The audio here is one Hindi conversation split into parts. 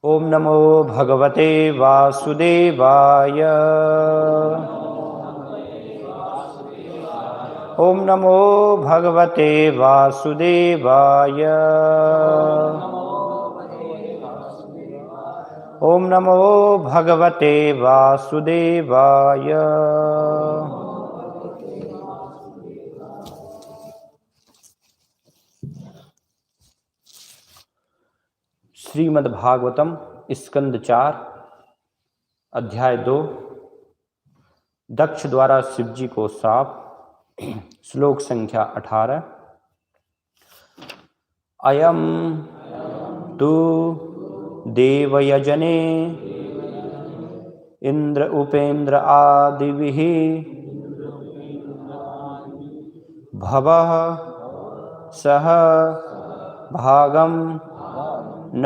ओम नमो भगवते वासुदेवाय। ओम नमो भगवते वासुदेवाय। ओम नमो भगवते वासुदेवाय। श्रीमद्भागवतम स्कंद 4 अध्याय 2 दक्ष द्वारा शिवजी को श्राप। श्लोक संख्या 18। अयम तु देवयजने इंद्र उपेंद्र आदिभिः भवः सह भागम न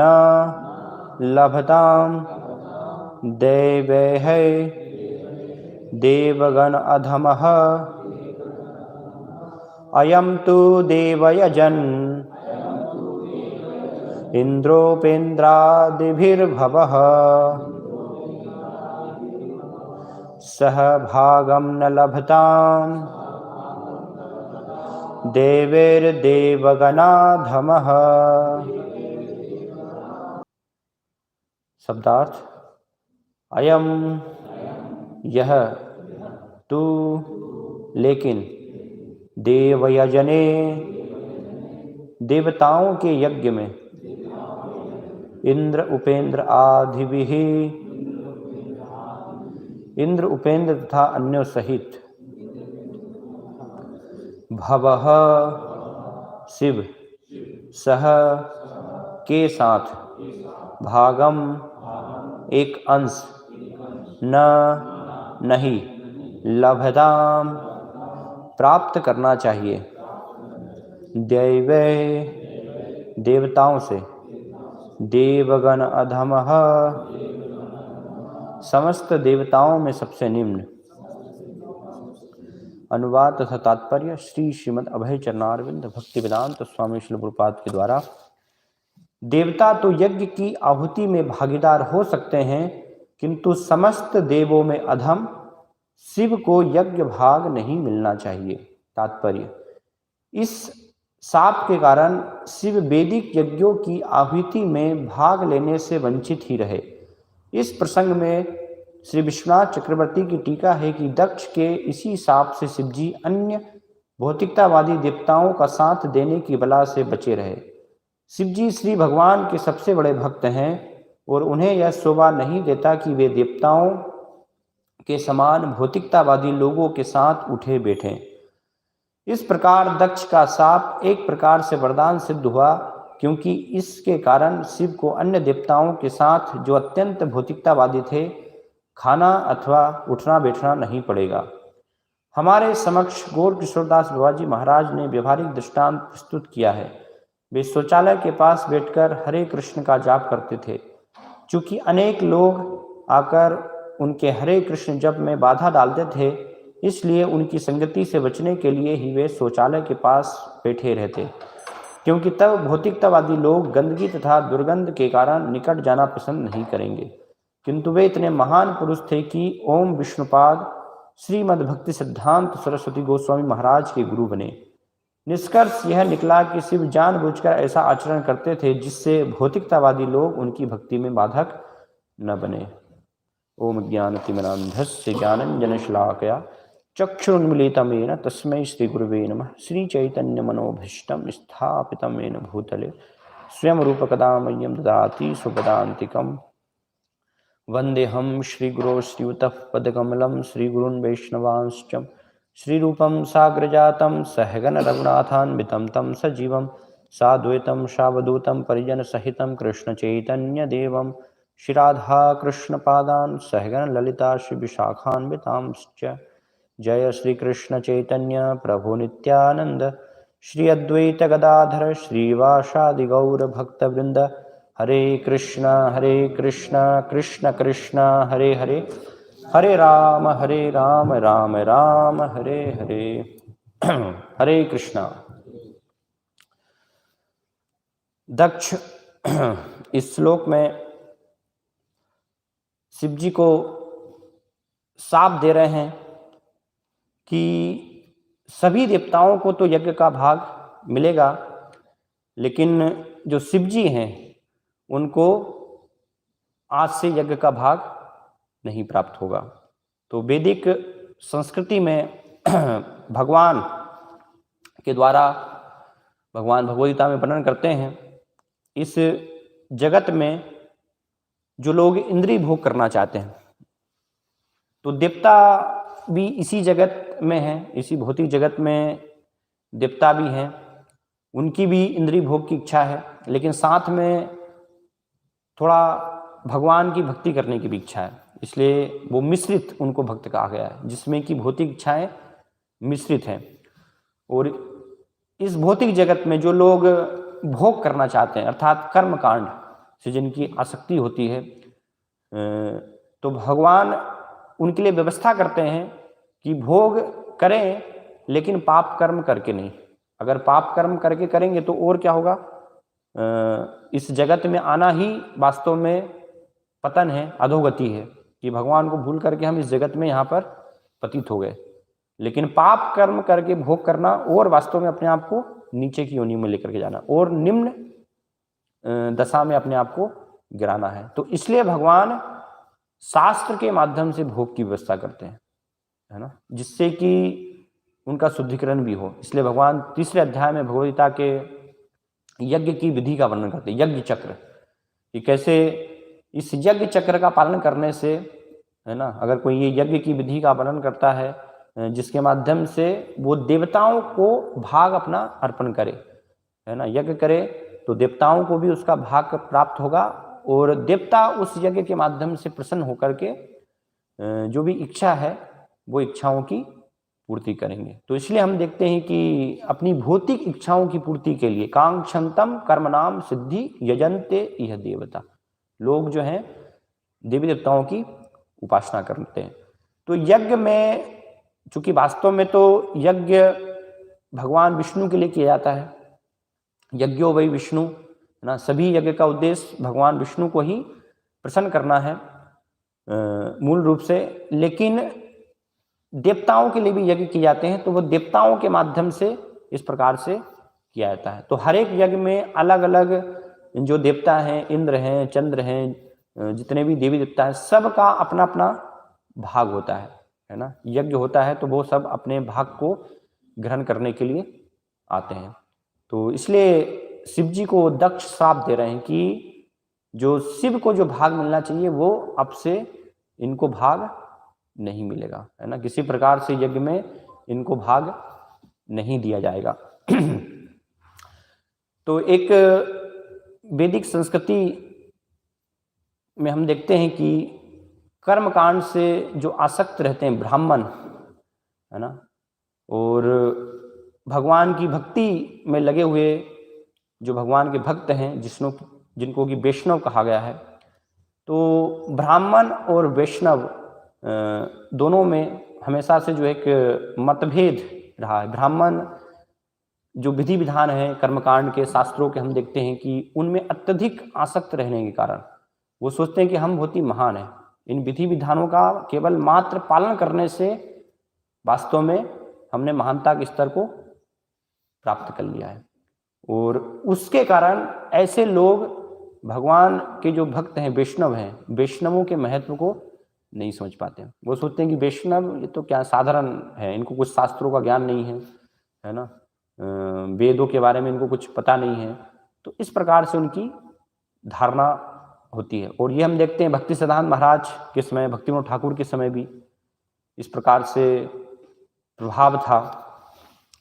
लभताम देवैः देवगण अधमः। अयम तु देवयजन इंद्रोपेन्द्रादिभिर्भवः सह भागम न लभताम देवैर्देवगणाधमः। शब्दार्थ। अयम यह, तू लेकिन, देवयजने देवताओं के यज्ञ में, इंद्र उपेंद्र आदिभिः इंद्र उपेंद्र तथा अन्यों सहित, भवः शिव, सह के साथ, भागम एक अंश, न नहीं, लभताम प्राप्त करना चाहिए, दैवे देवताओं से, देवगण अधमः समस्त देवताओं में सबसे निम्न। अनुवाद तथा तात्पर्य। श्री श्रीमद् अभय चरणारविंद भक्ति वेदांत स्वामी श्रील प्रभुपाद के द्वारा देवता तो यज्ञ की आहुति में भागीदार हो सकते हैं, किंतु समस्त देवों में अधम शिव को यज्ञ भाग नहीं मिलना चाहिए। तात्पर्य। इस शाप के कारण शिव वैदिक यज्ञों की आहुति में भाग लेने से वंचित ही रहे। इस प्रसंग में श्री विश्वनाथ चक्रवर्ती की टीका है कि दक्ष के इसी शाप से शिवजी अन्य भौतिकतावादी देवताओं का साथ देने की बला से बचे रहे। शिवजी श्री भगवान के सबसे बड़े भक्त हैं और उन्हें यह शोभा नहीं देता कि वे देवताओं के समान भौतिकतावादी लोगों के साथ उठे बैठें। इस प्रकार दक्ष का शाप एक प्रकार से वरदान सिद्ध हुआ, क्योंकि इसके कारण शिव को अन्य देवताओं के साथ, जो अत्यंत भौतिकतावादी थे, खाना अथवा उठना बैठना नहीं पड़ेगा। हमारे समक्ष गौर किशोरदास बाबाजी महाराज ने व्यवहारिक दृष्टांत प्रस्तुत किया है। वे शौचालय के पास बैठकर हरे कृष्ण का जाप करते थे। चूंकि अनेक लोग आकर उनके हरे कृष्ण जप में बाधा डालते थे, इसलिए उनकी संगति से बचने के लिए ही वे शौचालय के पास बैठे रहते, क्योंकि तब भौतिकतावादी लोग गंदगी तथा दुर्गंध के कारण निकट जाना पसंद नहीं करेंगे। किंतु वे इतने महान पुरुष थे कि ओम विष्णुपाद श्रीमद् भक्ति सिद्धांत सरस्वती गोस्वामी महाराज के गुरु बने। निष्कर्ष यह निकला कि शिव जानबूझकर ऐसा आचरण करते थे जिससे भौतिकतावादी लोग उनकी भक्ति में बाधक न बने। ओम ज्ञानतिमिरान्धस्य ज्ञानञ्जनशलाकया चक्षुरुन्मीलितं येन तस्मै श्रीगुरुवे नमः। श्रीचैतन्यमनोभीष्टं स्थापितं येन भूतले स्वयं रूपकदा मह्यं ददाति स्वपदान्तिकम्। वन्देऽहं श्रीगुरो श्रीयुतः पदकमलं श्रीगुरून् वैष्णवांश्च श्रीरूपं साग्रजातं सहगण रघुनाथान्वितं तं सजीवं साद्वैतं सावधूतं परिजनसहितं कृष्णचैतन्यदेवं श्रीराधा कृष्णपादान् सहगण ललिता श्रीविशाखान्वितांश्च। जय श्री कृष्ण चैतन्य प्रभु नित्यानंद श्री अद्वैत गदाधर श्रीवासादि गौर भक्तवृंद। हरे कृष्ण कृष्ण कृष्ण हरे हरे, हरे राम राम राम हरे हरे। हरे कृष्णा। दक्ष इस श्लोक में शिव जी को साफ दे रहे हैं कि सभी देवताओं को तो यज्ञ का भाग मिलेगा, लेकिन जो शिव जी हैं उनको आज से यज्ञ का भाग नहीं प्राप्त होगा। तो वैदिक संस्कृति में भगवान के द्वारा भगवान भगवद गीता में वर्णन करते हैं, इस जगत में जो लोग इंद्रिय भोग करना चाहते हैं, तो देवता भी इसी जगत में हैं, इसी भौतिक जगत में देवता भी हैं, उनकी भी इंद्रिय भोग की इच्छा है, लेकिन साथ में थोड़ा भगवान की भक्ति करने की भी इच्छा है, इसलिए वो मिश्रित उनको भक्त कहा गया है, जिसमें कि भौतिक इच्छाएं मिश्रित हैं। और इस भौतिक जगत में जो लोग भोग करना चाहते हैं, अर्थात कर्म कांड से जिनकी आसक्ति होती है, तो भगवान उनके लिए व्यवस्था करते हैं कि भोग करें, लेकिन पाप कर्म करके नहीं। अगर पाप कर्म करके करेंगे तो और क्या होगा, इस जगत में आना ही वास्तव में पतन है, अधोगति है, कि भगवान को भूल करके हम इस जगत में यहाँ पर पतित हो गए। लेकिन पाप कर्म करके भोग करना और वास्तव में अपने आप को नीचे की योनि में लेकर के जाना और निम्न दशा में अपने आप को गिराना है। तो इसलिए भगवान शास्त्र के माध्यम से भोग की व्यवस्था करते हैं, है ना, जिससे कि उनका शुद्धिकरण भी हो। इसलिए भगवान तीसरे अध्याय में भगवद गीता के यज्ञ की विधि का वर्णन करते हैं, यज्ञ चक्र, कि कैसे इस यज्ञ चक्र का पालन करने से, है ना, अगर कोई ये यज्ञ की विधि का वर्णन करता है जिसके माध्यम से वो देवताओं को भाग अपना अर्पण करे, है ना, यज्ञ करे, तो देवताओं को भी उसका भाग प्राप्त होगा और देवता उस यज्ञ के माध्यम से प्रसन्न होकर के जो भी इच्छा है वो इच्छाओं की पूर्ति करेंगे। तो इसलिए हम देखते हैं कि अपनी भौतिक इच्छाओं की पूर्ति के लिए कांक्षन्तम कर्मणाम सिद्धि यजन्ते यह देवता, लोग जो हैं देवी देवताओं की उपासना करते हैं। तो यज्ञ में, चूंकि वास्तव में तो यज्ञ भगवान विष्णु के लिए किया जाता है, यज्ञो वै विष्णु, है ना, सभी यज्ञ का उद्देश्य भगवान विष्णु को ही प्रसन्न करना है मूल रूप से। लेकिन देवताओं के लिए भी यज्ञ किए जाते हैं, तो वो देवताओं के माध्यम से इस प्रकार से किया जाता है। तो हर एक यज्ञ में अलग अलग जो देवता हैं, इंद्र हैं, चंद्र हैं, जितने भी देवी देवता हैं, सबका अपना अपना भाग होता है ना। यज्ञ होता है तो वो सब अपने भाग को ग्रहण करने के लिए आते हैं। तो इसलिए शिव जी को दक्ष श्राप दे रहे हैं कि जो शिव को जो भाग मिलना चाहिए वो अब से इनको भाग नहीं मिलेगा, है ना, किसी प्रकार से यज्ञ में इनको भाग नहीं दिया जाएगा। तो एक वैदिक संस्कृति में हम देखते हैं कि कर्मकांड से जो आसक्त रहते हैं ब्राह्मण, है ना, और भगवान की भक्ति में लगे हुए जो भगवान के भक्त हैं, जिनको कि वैष्णव कहा गया है, तो ब्राह्मण और वैष्णव दोनों में हमेशा से जो एक मतभेद रहा है। ब्राह्मण जो विधि विधान है कर्मकांड के, शास्त्रों के, हम देखते हैं कि उनमें अत्यधिक आसक्त रहने के कारण वो सोचते हैं कि हम बहुत ही महान हैं, इन विधि विधानों का केवल मात्र पालन करने से वास्तव में हमने महानता के स्तर को प्राप्त कर लिया है। और उसके कारण ऐसे लोग भगवान के जो भक्त हैं, वैष्णव हैं, वैष्णवों के महत्व को नहीं समझ पाते। वो सोचते हैं कि वैष्णव ये तो क्या साधारण है, इनको कुछ शास्त्रों का ज्ञान नहीं है ना, वेदों के बारे में इनको कुछ पता नहीं है। तो इस प्रकार से उनकी धारणा होती है। और ये हम देखते हैं भक्ति सिद्धांत महाराज के समय, भक्ति विनोद ठाकुर के समय भी इस प्रकार से प्रभाव था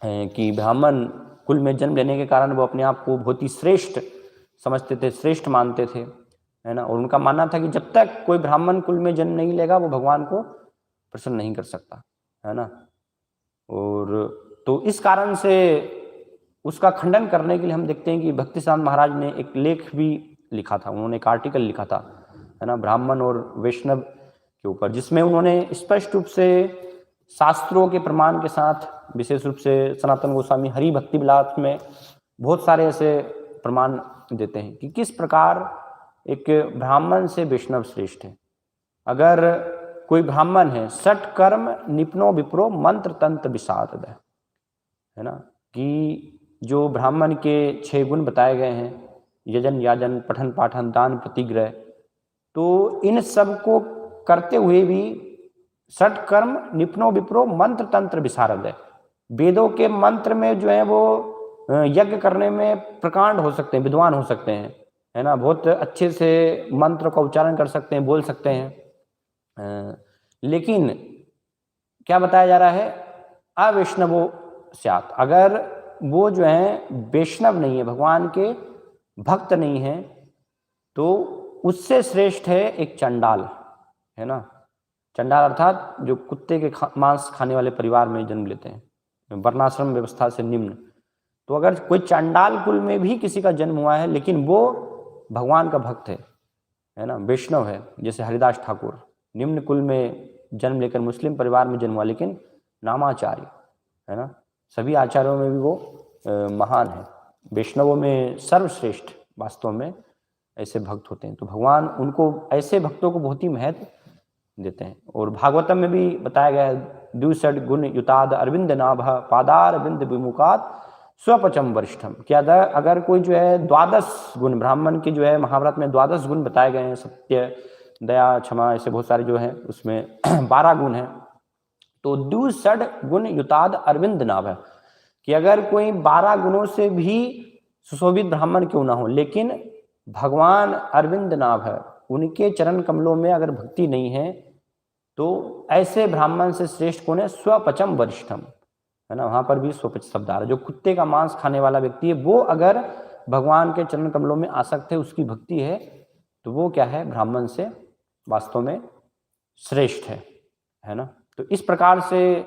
कि ब्राह्मण कुल में जन्म लेने के कारण वो अपने आप को बहुत ही श्रेष्ठ समझते थे, श्रेष्ठ मानते थे, है ना। और उनका मानना था कि जब तक कोई ब्राह्मण कुल में जन्म नहीं लेगा वो भगवान को प्रसन्न नहीं कर सकता, है ना। और तो इस कारण से उसका खंडन करने के लिए हम देखते हैं कि भक्ति सिद्धांत महाराज ने एक लेख भी लिखा था, उन्होंने एक आर्टिकल लिखा था, है ना, ब्राह्मण और वैष्णव के ऊपर, जिसमें उन्होंने स्पष्ट रूप से शास्त्रों के प्रमाण के साथ, विशेष रूप से सनातन गोस्वामी हरि भक्ति विलास में बहुत सारे ऐसे प्रमाण देते हैं कि किस प्रकार एक ब्राह्मण से वैष्णव श्रेष्ठ है, अगर कोई ब्राह्मण है, षट कर्म निपुणो विप्रो मंत्र तंत्र विशारद, है ना, कि जो ब्राह्मण के 6 गुण बताए गए हैं, यजन याजन पठन पाठन दान प्रतिग्रह, तो इन सब को करते हुए भी षट कर्म निपुणो विप्रो मंत्र तंत्र विशारद है। वेदों के मंत्र में जो है वो यज्ञ करने में प्रकांड हो सकते हैं, विद्वान हो सकते हैं, है ना, बहुत अच्छे से मंत्र का उच्चारण कर सकते हैं, बोल सकते हैं, लेकिन क्या बताया जा रहा है, अवैष्णवो स्यात्, अगर वो जो है वैष्णव नहीं है, भगवान के भक्त नहीं है, तो उससे श्रेष्ठ है एक चंडाल, है ना। चंडाल अर्थात जो कुत्ते के मांस खाने वाले परिवार में जन्म लेते हैं, वर्णाश्रम व्यवस्था से निम्न। तो अगर कोई चंडाल कुल में भी किसी का जन्म हुआ है, लेकिन वो भगवान का भक्त है ना, वैष्णव है, जैसे हरिदास ठाकुर निम्न कुल में जन्म लेकर मुस्लिम परिवार में जन्म हुआ, लेकिन नामाचार्य, है ना, सभी आचार्यों में भी वो महान है, वैष्णवों में सर्वश्रेष्ठ वास्तव में ऐसे भक्त होते हैं। तो भगवान उनको, ऐसे भक्तों को बहुत ही महत्व देते हैं। और भागवतम में भी बताया गया है, द्विषड गुण युताद अरविंद नाभ पादार बिंद विमुखात स्वपचम वरिष्ठम, क्या अगर कोई जो है 12 गुण, ब्राह्मण के जो है महाभारत में 12 गुण बताए गए हैं, सत्य दया क्षमा, ऐसे बहुत सारे जो है, उसमें 12 गुण हैं। तो द्विषड गुण युताद अरविंद नाभ है कि अगर कोई 12 गुणों से भी सुशोभित ब्राह्मण क्यों ना हो, लेकिन भगवान अरविंद नाभ है, उनके चरण कमलों में अगर भक्ति नहीं है, तो ऐसे ब्राह्मण से श्रेष्ठ कौन है, स्वपचम वरिष्ठम, है ना, वहां पर भी स्वपच शब्द आ रहा है। जो कुत्ते का मांस खाने वाला व्यक्ति है, वो अगर भगवान के चरण कमलों में आसक्त है, उसकी भक्ति है, तो वो क्या है, ब्राह्मण से वास्तव में श्रेष्ठ है ना। तो इस प्रकार से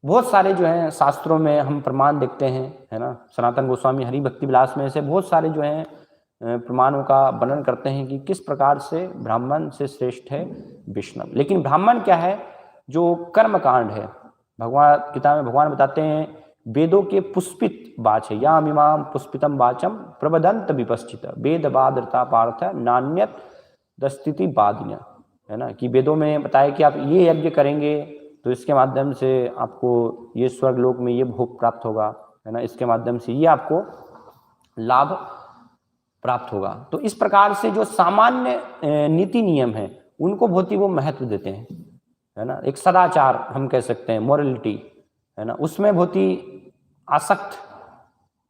बहुत सारे जो है शास्त्रों में हम प्रमाण देखते हैं, है ना। सनातन गोस्वामी हरि भक्ति विलास में से बहुत सारे जो हैं प्रमाणों का वर्णन करते हैं कि किस प्रकार से ब्राह्मण से श्रेष्ठ है वैष्णव। लेकिन ब्राह्मण क्या है, जो कर्म कांड है, भगवान गीता में भगवान बताते हैं, वेदों के पुष्पित वाच है, या इमाम पुष्पितम वाचम प्रबदंत विपश्चित वेद बादरता पार्थ नान्यत दस्तिति बादिन्य, है ना, कि वेदों में बताया कि आप ये यज्ञ करेंगे तो इसके माध्यम से आपको ये स्वर्ग लोक में ये भोग प्राप्त होगा, है ना, इसके माध्यम से ये आपको लाभ प्राप्त होगा। तो इस प्रकार से जो सामान्य नीति नियम है, उनको बहुत ही वो महत्व देते हैं, है ना। एक सदाचार हम कह सकते हैं, मोरलिटी, है ना, उसमें बहुत ही आसक्त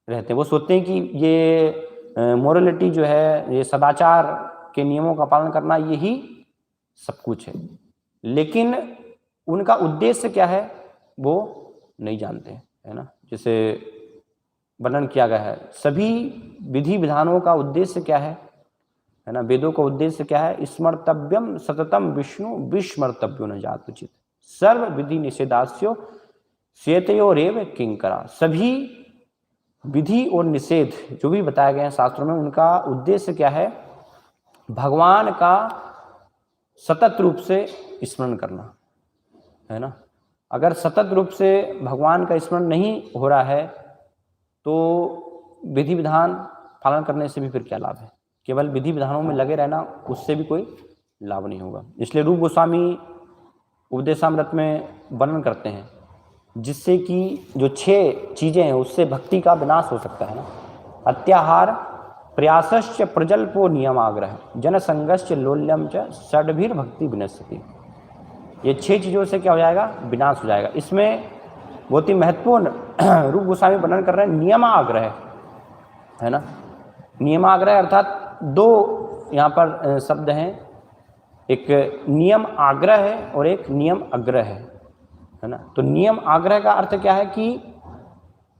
रहते हैं। वो सोचते हैं कि ये मोरलिटी जो है, ये सदाचार के नियमों का पालन करना, यही सब कुछ है। लेकिन उनका उद्देश्य क्या है वो नहीं जानते, है ना। जैसे वर्णन किया गया है, सभी विधि विधानों का उद्देश्य क्या है ना, वेदों का उद्देश्य क्या है, स्मर्तव्यम सततम विष्णु विस्मर्तव्यो न जातुचित सर्व विधि निषेधास्यो श्वेतयोरेव किंकरा। सभी विधि और निषेध जो भी बताए गए हैं शास्त्रों में, उनका उद्देश्य क्या है, भगवान का सतत रूप से स्मरण करना, है ना। अगर सतत रूप से भगवान का स्मरण नहीं हो रहा है, तो विधि विधान पालन करने से भी फिर क्या लाभ है। केवल विधि विधानों में लगे रहना, उससे भी कोई लाभ नहीं होगा। इसलिए रूप गोस्वामी उपदेशामृत में वर्णन करते हैं, जिससे कि जो 6 चीजें हैं उससे भक्ति का विनाश हो सकता है ना। अत्याहार प्रयासश्च प्रजल्पो नियमाग्रह जनसंगश्च लोल्यम च षड्भिर भक्ति विनश्यति। ये 6 चीजों से क्या हो जाएगा, विनाश हो जाएगा। इसमें बहुत ही महत्वपूर्ण रूप गोस्वामी वर्णन कर रहे हैं नियमाग्रह, है ना। नियमाग्रह अर्थात 2 यहाँ पर शब्द हैं, एक नियम आग्रह है और एक नियम अग्रह है ना। तो नियम आग्रह का अर्थ क्या है कि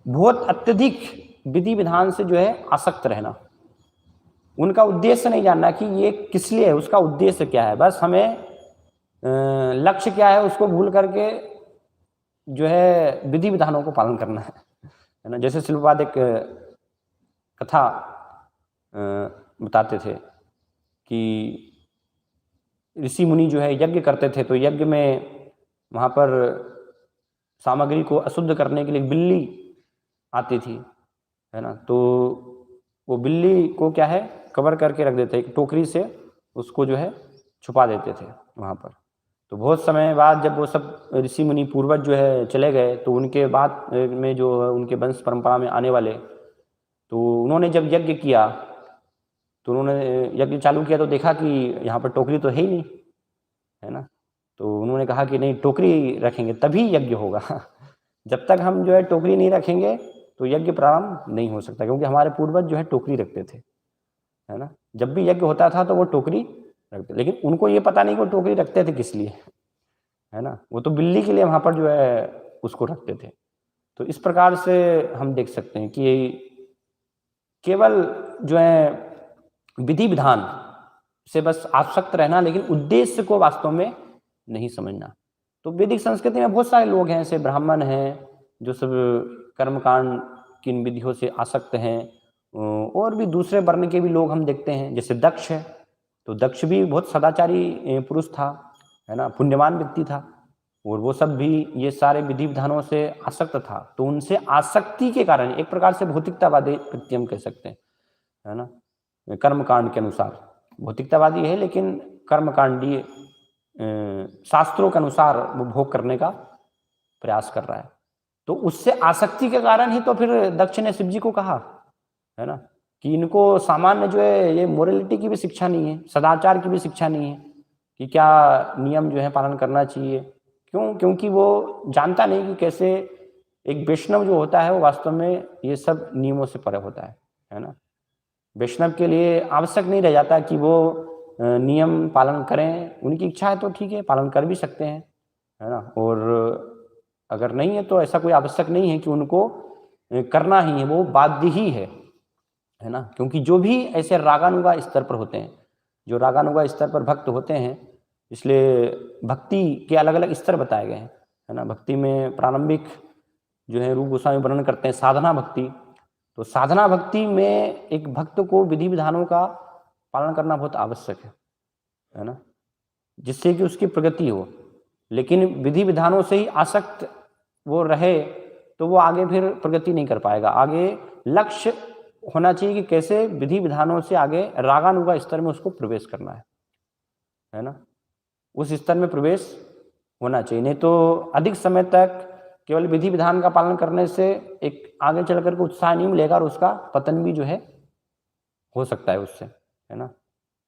बहुत अत्यधिक विधि विधान से जो है आसक्त रहना, उनका उद्देश्य नहीं जानना कि ये किस लिए है, उसका उद्देश्य क्या है, बस हमें लक्ष्य क्या है उसको भूल करके जो है विधि विधानों को पालन करना है ना। जैसे शिलप्रपाद एक कथा बताते थे कि ऋषि मुनि जो है यज्ञ करते थे, तो यज्ञ में वहाँ पर सामग्री को अशुद्ध करने के लिए बिल्ली आती थी, है ना। तो वो बिल्ली को क्या है कवर करके रख देते, एक टोकरी से उसको जो है छुपा देते थे वहाँ पर। तो बहुत समय बाद जब वो सब ऋषि मुनि पूर्वज जो है चले गए, तो उनके बाद में जो उनके वंश परंपरा में आने वाले, तो उन्होंने जब यज्ञ किया, तो उन्होंने यज्ञ चालू किया तो देखा कि यहाँ पर टोकरी तो है ही नहीं, है ना। तो उन्होंने कहा कि नहीं, टोकरी रखेंगे तभी यज्ञ होगा। जब तक हम जो है टोकरी नहीं रखेंगे तो यज्ञ प्रारंभ नहीं हो सकता, क्योंकि हमारे पूर्वज जो है टोकरी रखते थे, है ना। जब भी यज्ञ होता था तो वो टोकरी रखते, लेकिन उनको ये पता नहीं कि वो टोकरी रखते थे किस लिए, है ना। वो तो बिल्ली के लिए वहाँ पर जो है उसको रखते थे। तो इस प्रकार से हम देख सकते हैं कि केवल जो है विधि विधान से बस आसक्त रहना, लेकिन उद्देश्य को वास्तव में नहीं समझना। तो वैदिक संस्कृति में बहुत सारे लोग हैं, ऐसे ब्राह्मण हैं जो सब कर्मकांड की इन विधियों से आसक्त हैं, और भी दूसरे वर्ण के भी लोग हम देखते हैं, जैसे दक्ष है। तो दक्ष भी बहुत सदाचारी पुरुष था, है ना, पुण्यवान व्यक्ति था, और वो सब भी ये सारे विधि विधानों से आसक्त था। तो उनसे आसक्ति के कारण एक प्रकार से भौतिकतावादी व्यक्ति हम कह सकते हैं, है ना, कर्मकांड के अनुसार भौतिकतावादी है, लेकिन कर्मकांडीय शास्त्रों के अनुसार वो भोग करने का प्रयास कर रहा है। तो उससे आसक्ति के कारण ही तो फिर दक्ष ने शिव जी को कहा, है ना, कि इनको सामान्य जो है ये मोरलिटी की भी शिक्षा नहीं है, सदाचार की भी शिक्षा नहीं है कि क्या नियम जो है पालन करना चाहिए। क्यों? क्योंकि वो जानता नहीं कि कैसे एक वैष्णव जो होता है वो वास्तव में ये सब नियमों से परे होता है ना। वैष्णव के लिए आवश्यक नहीं रह जाता कि वो नियम पालन करें, उनकी इच्छा है तो ठीक है, पालन कर भी सकते हैं, है ना। और अगर नहीं है तो ऐसा कोई आवश्यक नहीं है कि उनको करना ही है, वो बाध्य ही है ना। क्योंकि जो भी ऐसे रागानुगा स्तर पर होते हैं, जो रागानुगा स्तर पर भक्त होते हैं, इसलिए भक्ति के अलग अलग स्तर बताए गए हैं, है ना। भक्ति में प्रारंभिक जो है रूप गोस्वामी वर्णन करते हैं साधना भक्ति। तो साधना भक्ति में एक भक्त को विधि विधानों का पालन करना बहुत आवश्यक है ना, जिससे कि उसकी प्रगति हो। लेकिन विधि विधानों से ही आसक्त वो रहे तो वो आगे फिर प्रगति नहीं कर पाएगा। आगे लक्ष्य होना चाहिए कि कैसे विधि विधानों से आगे रागानुगा स्तर में उसको प्रवेश करना है ना। उस स्तर में प्रवेश होना चाहिए, नहीं तो अधिक समय तक केवल विधि विधान का पालन करने से एक आगे चल करके उत्साह नहीं मिलेगा, और उसका पतन भी जो है हो सकता है उससे, है ना।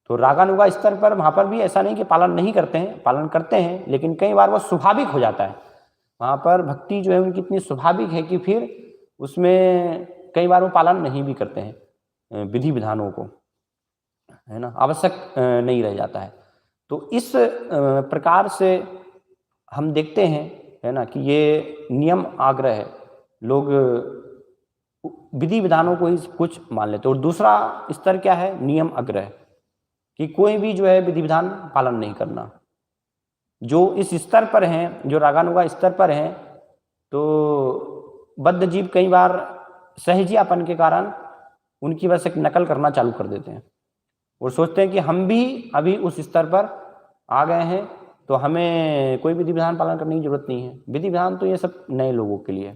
तो रागानुगा स्तर पर वहाँ पर भी ऐसा नहीं कि पालन नहीं करते हैं, पालन करते हैं, लेकिन कई बार वो स्वाभाविक हो जाता है। वहाँ पर भक्ति जो है उनकी इतनी स्वाभाविक है कि फिर उसमें कई बार वो पालन नहीं भी करते हैं विधि विधानों को, है ना, आवश्यक नहीं रह जाता है। तो इस प्रकार से हम देखते हैं, है ना, कि ये नियम आग्रह है, लोग विधि विधानों को ही कुछ मान लेते। और दूसरा स्तर क्या है? नियम आग्रह, कि कोई भी जो है विधि विधान पालन नहीं करना। जो इस स्तर पर हैं, जो रागानुगा स्तर पर हैं, तो बद्ध जीव कई बार सहजियापन के कारण उनकी बस एक नकल करना चालू कर देते हैं और सोचते हैं कि हम भी अभी उस स्तर पर आ गए हैं, तो हमें कोई विधि विधान पालन करने की जरूरत नहीं है। विधि विधान तो ये सब नए लोगों के लिए,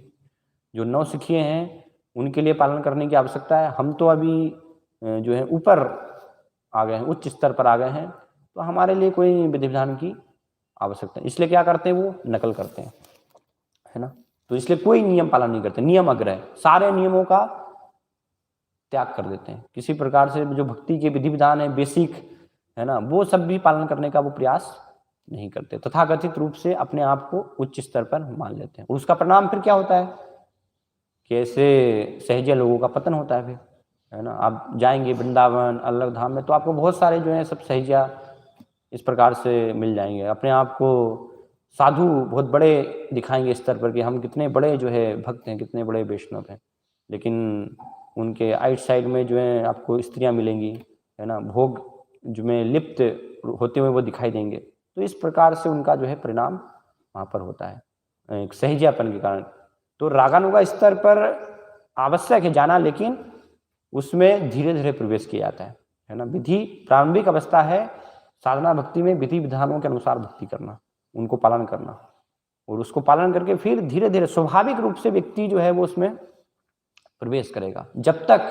जो नौसिखिए हैं उनके लिए पालन करने की आवश्यकता है। हम तो अभी जो है ऊपर आ गए हैं, उच्च स्तर पर आ गए हैं, तो हमारे लिए कोई विधि विधान की आवश्यकता नहीं। इसलिए क्या करते हैं, वो नकल करते हैं, है ना। तो इसलिए कोई नियम पालन नहीं करते, नियम आग्रह, सारे नियमों का त्याग कर देते हैं। किसी प्रकार से जो भक्ति के विधि विधान है बेसिक, है ना, वो सब भी पालन करने का वो प्रयास नहीं करते, तथाकथित रूप से अपने आप को उच्च स्तर पर मान लेते हैं। और उसका परिणाम फिर क्या होता है कि ऐसे सहजे लोगों का पतन होता है फिर, है ना। आप जाएंगे वृंदावन अलग धाम में तो आपको बहुत सारे जो है सब सहजिया इस प्रकार से मिल जाएंगे, अपने आप को साधु बहुत बड़े दिखाएंगे स्तर पर कि हम कितने बड़े जो है भक्त हैं, कितने बड़े वैष्णव हैं। लेकिन उनके आइट साइड में जो है आपको स्त्रियां मिलेंगी, है ना, भोग जो में लिप्त होते हुए वो दिखाई देंगे। तो इस प्रकार से उनका जो है परिणाम वहाँ पर होता है एक सहजियापन के कारण। तो रागानुगा स्तर पर आवश्यक है जाना, लेकिन उसमें धीरे धीरे प्रवेश किया जाता है ना। विधि प्रारंभिक अवस्था है साधना भक्ति में, विधि विधानों के अनुसार भक्ति करना, उनको पालन करना, और उसको पालन करके फिर धीरे धीरे स्वाभाविक रूप से व्यक्ति जो है वो उसमें प्रवेश करेगा, जब तक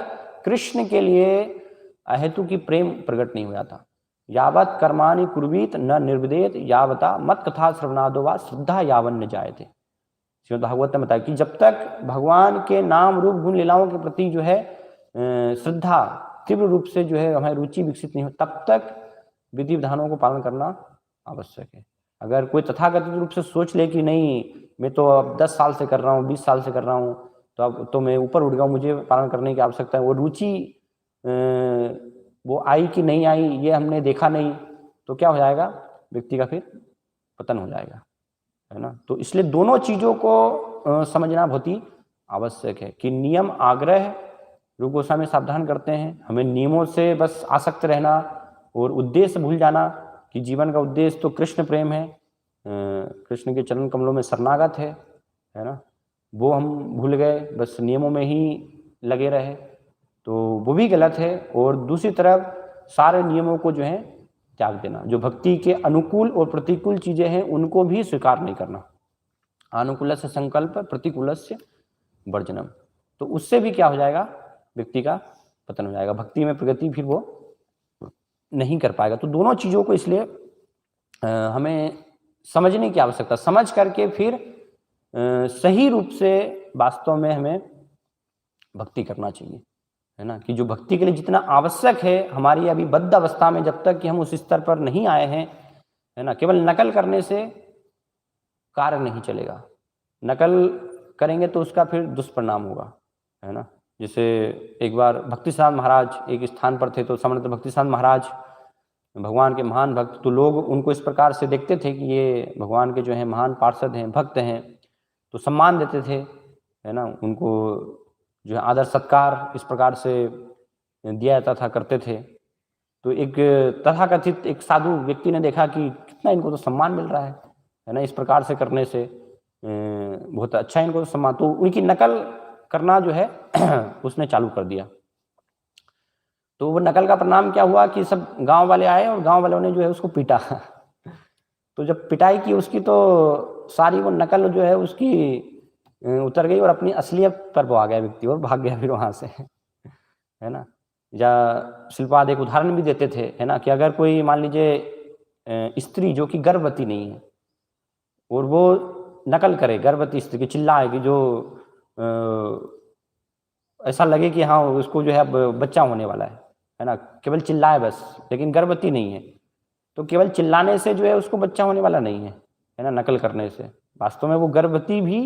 कृष्ण के लिए अहेतु की प्रेम प्रकट नहीं हो जाता। यावत कर्माणि कुर्वीत न निर्विदेत यावता मत कथा श्रवणादो वा श्रद्धा यावन न जायते। श्रीमद् भागवत में बताया कि जब तक भगवान के नाम रूप गुण लीलाओं के प्रति जो है श्रद्धा तीव्र रूप से जो है हमारी रुचि विकसित नहीं हो, तब तक विधि विधानों को पालन करना आवश्यक है। अगर कोई तथाकथित रूप से सोच ले कि नहीं मैं तो अब 10 साल से कर रहा हूँ, 20 साल से कर रहा हूँ, तो अब तो मैं ऊपर उठ गया, मुझे पालन करने की आवश्यकता है, वो रुचि वो आई कि नहीं आई ये हमने देखा नहीं, तो क्या हो जाएगा, व्यक्ति का फिर पतन हो जाएगा, है ना। तो इसलिए दोनों चीज़ों को समझना बहुत ही आवश्यक है कि नियम आग्रह रूप गोस्वामी सावधान करते हैं, हमें नियमों से बस आसक्त रहना और उद्देश्य भूल जाना कि जीवन का उद्देश्य तो कृष्ण प्रेम है, कृष्ण के चरण कमलों में शरणागत है ना, वो हम भूल गए, बस नियमों में ही लगे रहे, तो वो भी गलत है। और दूसरी तरफ सारे नियमों को जो है त्याग देना, जो भक्ति के अनुकूल और प्रतिकूल चीजें हैं उनको भी स्वीकार नहीं करना, अनुकूलस्य संकल्प प्रतिकूलस्य वर्जनम, तो उससे भी क्या हो जाएगा, व्यक्ति का पतन हो जाएगा, भक्ति में प्रगति फिर वो नहीं कर पाएगा। तो दोनों चीज़ों को इसलिए हमें समझने की आवश्यकता, समझ करके फिर सही रूप से वास्तव में हमें भक्ति करना चाहिए, है ना, कि जो भक्ति के लिए जितना आवश्यक है हमारी अभी बद्ध अवस्था में, जब तक कि हम उस स्तर पर नहीं आए हैं, है ना, केवल नकल करने से कार्य नहीं चलेगा, नकल करेंगे तो उसका फिर दुष्परिणाम होगा, है ना। जैसे एक बार भक्ति सिद्धांत महाराज एक स्थान पर थे, तो समर्थ भक्ति सिद्धांत महाराज भगवान के महान भक्त, तो लोग उनको इस प्रकार से देखते थे कि ये भगवान के जो है महान पार्षद हैं, भक्त हैं, तो सम्मान देते थे, है ना, उनको जो है आदर सत्कार इस प्रकार से दिया जाता था, करते थे। तो एक तथाकथित एक साधु व्यक्ति ने देखा कि कितना इनको तो सम्मान मिल रहा है ना, इस प्रकार से करने से बहुत अच्छा इनको तो सम्मान, तो उनकी नकल करना जो है उसने चालू कर दिया। तो वो नकल का परिणाम क्या हुआ कि सब गांव वाले आए और गांव वालों ने जो है उसको पीटा तो जब पिटाई की उसकी, तो सारी वो नकल जो है उसकी उतर गई और अपनी असलियत पर वो आ गया व्यक्ति और भाग गया फिर वहां से, है ना। या शिल्पाद एक उदाहरण भी देते थे, है ना, कि अगर कोई मान लीजिए स्त्री जो कि गर्भवती नहीं है और वो नकल करे गर्भवती स्त्री की, चिल्लाए कि जो ऐसा लगे कि हाँ उसको जो है अब बच्चा होने वाला है ना, केवल चिल्लाए बस, लेकिन गर्भवती नहीं है, तो केवल चिल्लाने से जो है उसको बच्चा होने वाला नहीं है ना, नकल करने से वास्तव में वो गर्भवती भी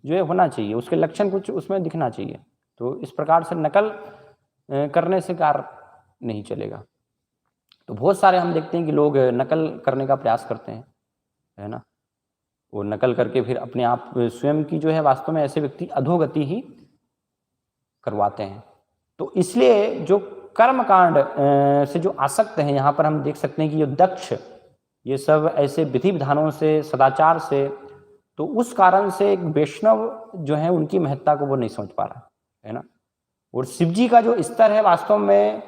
जो है होना चाहिए, उसके लक्षण कुछ उसमें दिखना चाहिए। तो इस प्रकार से नकल करने से कार्य नहीं चलेगा। तो बहुत सारे हम देखते हैं कि लोग नकल करने का प्रयास करते हैं, है ना, वो नकल करके फिर अपने आप स्वयं की जो है वास्तव में ऐसे व्यक्ति अधोगति ही करवाते हैं। तो इसलिए जो कर्म कांड से जो आसक्त हैं, यहाँ पर हम देख सकते हैं कि ये दक्ष, ये सब ऐसे विधि विधानों से, सदाचार से, तो उस कारण से एक वैष्णव जो है उनकी महत्ता को वो नहीं समझ पा रहा, है ना। और शिव जी का जो स्तर है वास्तव में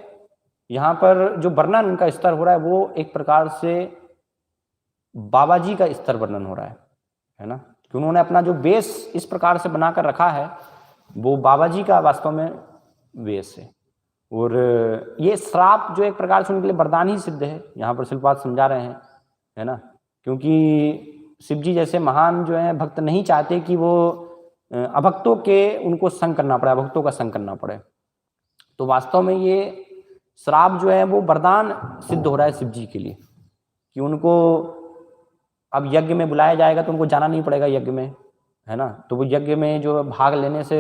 यहाँ पर जो वर्णन उनका स्तर हो रहा है वो एक प्रकार से बाबा जी का स्तर वर्णन हो रहा है ना, कि उन्होंने अपना जो बेस इस प्रकार से बनाकर रखा है वो बाबा जी का वास्तव में वेश है। और ये श्राप जो एक प्रकार से उनके लिए वरदान ही सिद्ध है, यहाँ पर शिल्पाद समझा रहे हैं, है ना, क्योंकि शिव जी जैसे महान जो है भक्त नहीं चाहते कि वो अभक्तों के उनको संग करना पड़े, अभक्तों का संग करना पड़े। तो वास्तव में ये श्राप जो है वो वरदान सिद्ध हो रहा है शिव जी के लिए, कि उनको अब यज्ञ में बुलाया जाएगा तो उनको जाना नहीं पड़ेगा यज्ञ में, है ना, तो वो यज्ञ में जो भाग लेने से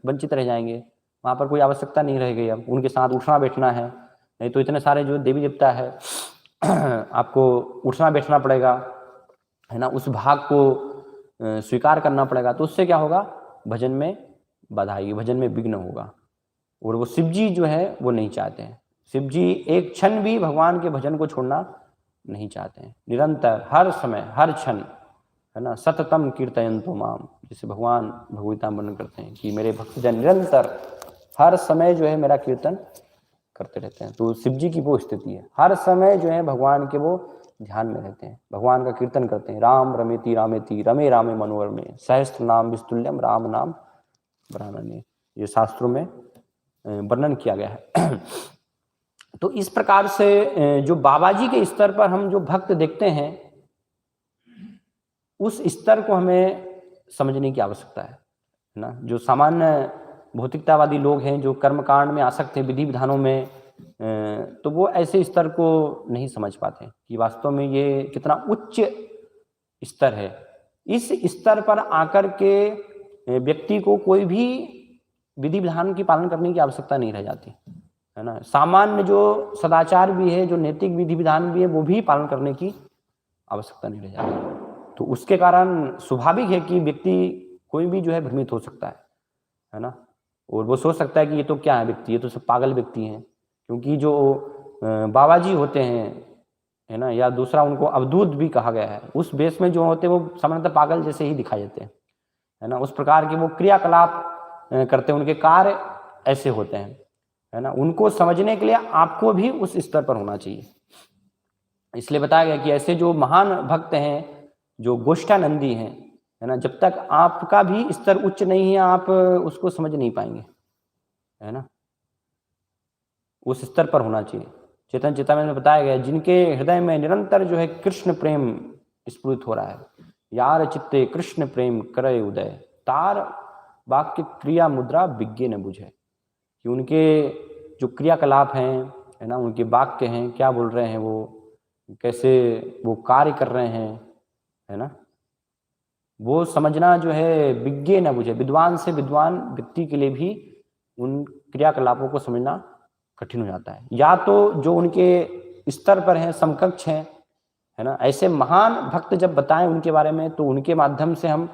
वंचित रह जाएंगे, वहाँ पर कोई आवश्यकता नहीं रह गई, अब उनके साथ उठना बैठना है, नहीं तो इतने सारे जो देवी देवता है आपको उठना बैठना पड़ेगा, है ना, उस भाग को स्वीकार करना पड़ेगा, तो उससे क्या होगा, भजन में बाधा आएगी, भजन में विघ्न होगा। और वो शिव जी जो है वो नहीं चाहते हैं, शिव जी एक क्षण भी भगवान के भजन को छोड़ना नहीं चाहते हैं, निरंतर हर समय हर क्षण, है ना, सततम कीर्तयन्तो माम, जिसे भगवान भगवता वर्णन करते हैं कि मेरे भक्तजन निरंतर हर समय जो है मेरा कीर्तन करते रहते हैं। तो शिव जी की वो स्थिति है, हर समय जो है भगवान के वो ध्यान में रहते हैं, भगवान का कीर्तन करते हैं। राम रमेति रामेति रमे रामे मनोहर में सहस्त्र नाम विस्तुल्यम राम नाम ब्रह्मण्य, ये शास्त्रों में वर्णन किया गया है। तो इस प्रकार से जो बाबा जी के स्तर पर हम जो भक्त देखते हैं, उस स्तर को हमें समझने की आवश्यकता है ना। जो सामान्य भौतिकतावादी लोग हैं, जो कर्मकांड में आसक्त हैं, विधि विधानों में, तो वो ऐसे स्तर को नहीं समझ पाते कि वास्तव में ये कितना उच्च स्तर है। इस स्तर पर आकर के व्यक्ति को कोई भी विधि विधान की पालन करने की आवश्यकता नहीं रह जाती है ना। सामान्य जो सदाचार भी है, जो नैतिक विधि विधान भी है, वो भी पालन करने की आवश्यकता नहीं रह जाती। तो उसके कारण स्वाभाविक है कि व्यक्ति कोई भी जो है भ्रमित हो सकता है ना। और वो सोच सकता है कि ये तो क्या है व्यक्ति, ये तो सब पागल व्यक्ति हैं। क्योंकि जो बाबा जी होते हैं है ना, या दूसरा उनको अवधूत भी कहा गया है, उस बेस में जो होते हैं वो सामान्यतः पागल जैसे ही दिखाई देते हैं है ना। उस प्रकार के वो क्रियाकलाप करते हैं, उनके कार्य ऐसे होते हैं है ना। उनको समझने के लिए आपको भी उस स्तर पर होना चाहिए। इसलिए बताया गया कि ऐसे जो महान भक्त हैं, जो गोष्ठानंदी हैं है ना, जब तक आपका भी स्तर उच्च नहीं है, आप उसको समझ नहीं पाएंगे है ना। उस स्तर पर होना चाहिए। चेतन चेतावनी में बताया गया, जिनके हृदय में निरंतर जो है कृष्ण प्रेम स्फुरित हो रहा है, यार चित्ते कृष्ण प्रेम करे उदय, तार वाक्य क्रिया मुद्रा विज्ञ न बुझे। कि उनके जो क्रियाकलाप हैं है ना, उनके वाक्य हैं, क्या बोल रहे हैं वो, कैसे वो कार्य कर रहे हैं है ना, वो समझना जो है विज्ञ न बुझे। विद्वान से विद्वान व्यक्ति के लिए भी उन क्रियाकलापों को समझना कठिन हो जाता है। या तो जो उनके स्तर पर हैं, समकक्ष हैं है ना, ऐसे महान भक्त जब बताएं उनके बारे में, तो उनके माध्यम से हम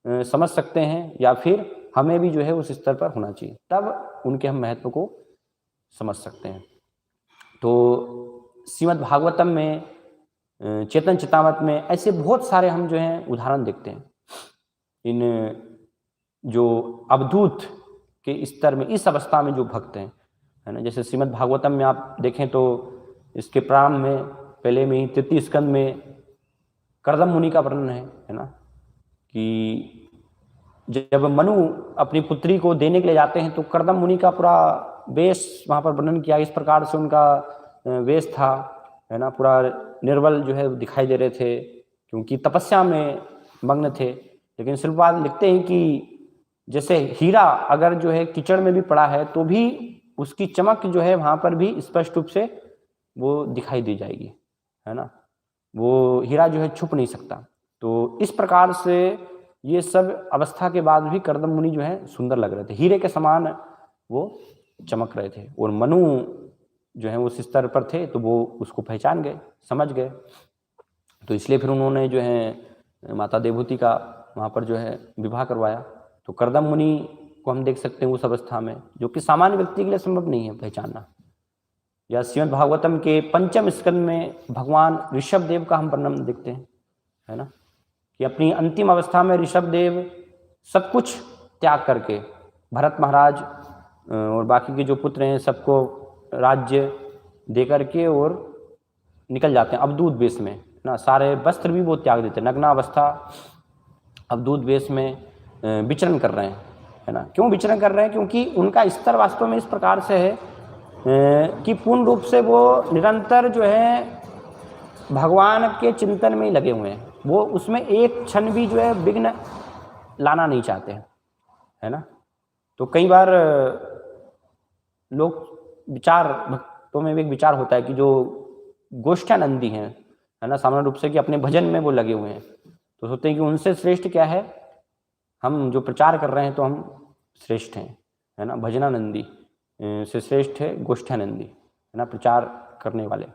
समझ सकते हैं, या फिर हमें भी जो है उस स्तर पर होना चाहिए, तब उनके हम महत्व को समझ सकते हैं। तो श्रीमद् भागवतम में, चेतन चितामत में ऐसे बहुत सारे हम जो हैं उदाहरण देखते हैं। इन जो अवधूत के स्तर में, इस अवस्था में जो भक्त हैं है ना, जैसे श्रीमद् भागवतम में आप देखें तो इसके प्रारंभ में पहले में ही 33 स्कंद में कर्दम मुनि का वर्णन है ना, कि जब मनु अपनी पुत्री को देने के लिए जाते हैं तो कर्दम मुनि का पूरा वेश वहाँ पर वर्णन किया। इस प्रकार से उनका वेश था है ना, पूरा निर्बल जो है दिखाई दे रहे थे, क्योंकि तपस्या में मग्न थे। लेकिन शिल्पकार लिखते हैं कि जैसे हीरा अगर जो है कीचड़ में भी पड़ा है तो भी उसकी चमक जो है वहाँ पर भी स्पष्ट रूप से वो दिखाई दी जाएगी है ना, वो हीरा जो है छुप नहीं सकता। तो इस प्रकार से ये सब अवस्था के बाद भी कर्दम मुनि जो है सुंदर लग रहे थे, हीरे के समान वो चमक रहे थे। और मनु जो है उस स्तर पर थे, तो वो उसको पहचान गए, समझ गए। तो इसलिए फिर उन्होंने जो है माता देवहूति का वहाँ पर जो है विवाह करवाया। तो कर्दम मुनि को हम देख सकते हैं उस अवस्था में, जो कि सामान्य व्यक्ति के लिए संभव नहीं है पहचानना। या श्रीमद् भागवतम के 5वें स्कंद में भगवान ऋषभ देव का हम वर्णन देखते हैं है ना, कि अपनी अंतिम अवस्था में ऋषभ देव सब कुछ त्याग करके भरत महाराज और बाकी के जो पुत्र हैं सबको राज्य दे करके और निकल जाते हैं अवधूत वेश में ना। सारे वस्त्र भी वो त्याग देते हैं, नग्नावस्था अवधूत वेश में विचरण कर रहे हैं है ना। क्यों विचरण कर रहे हैं? क्योंकि उनका स्तर वास्तव में इस प्रकार से है कि पूर्ण रूप से वो निरंतर जो है भगवान के चिंतन में ही लगे हुए हैं। वो उसमें एक क्षण भी जो है विघ्न लाना नहीं चाहते हैं है ना। तो कई बार लोग विचार, भक्तों में भी एक विचार होता है कि जो गोष्ठानंदी हैं है ना, सामान्य रूप से कि अपने भजन में वो लगे हुए हैं, तो सोचते हैं कि उनसे श्रेष्ठ क्या है, हम जो प्रचार कर रहे हैं तो हम श्रेष्ठ हैं है ना। भजनानंदी से श्रेष्ठ है गोष्ठानंदी है ना, प्रचार करने वाले।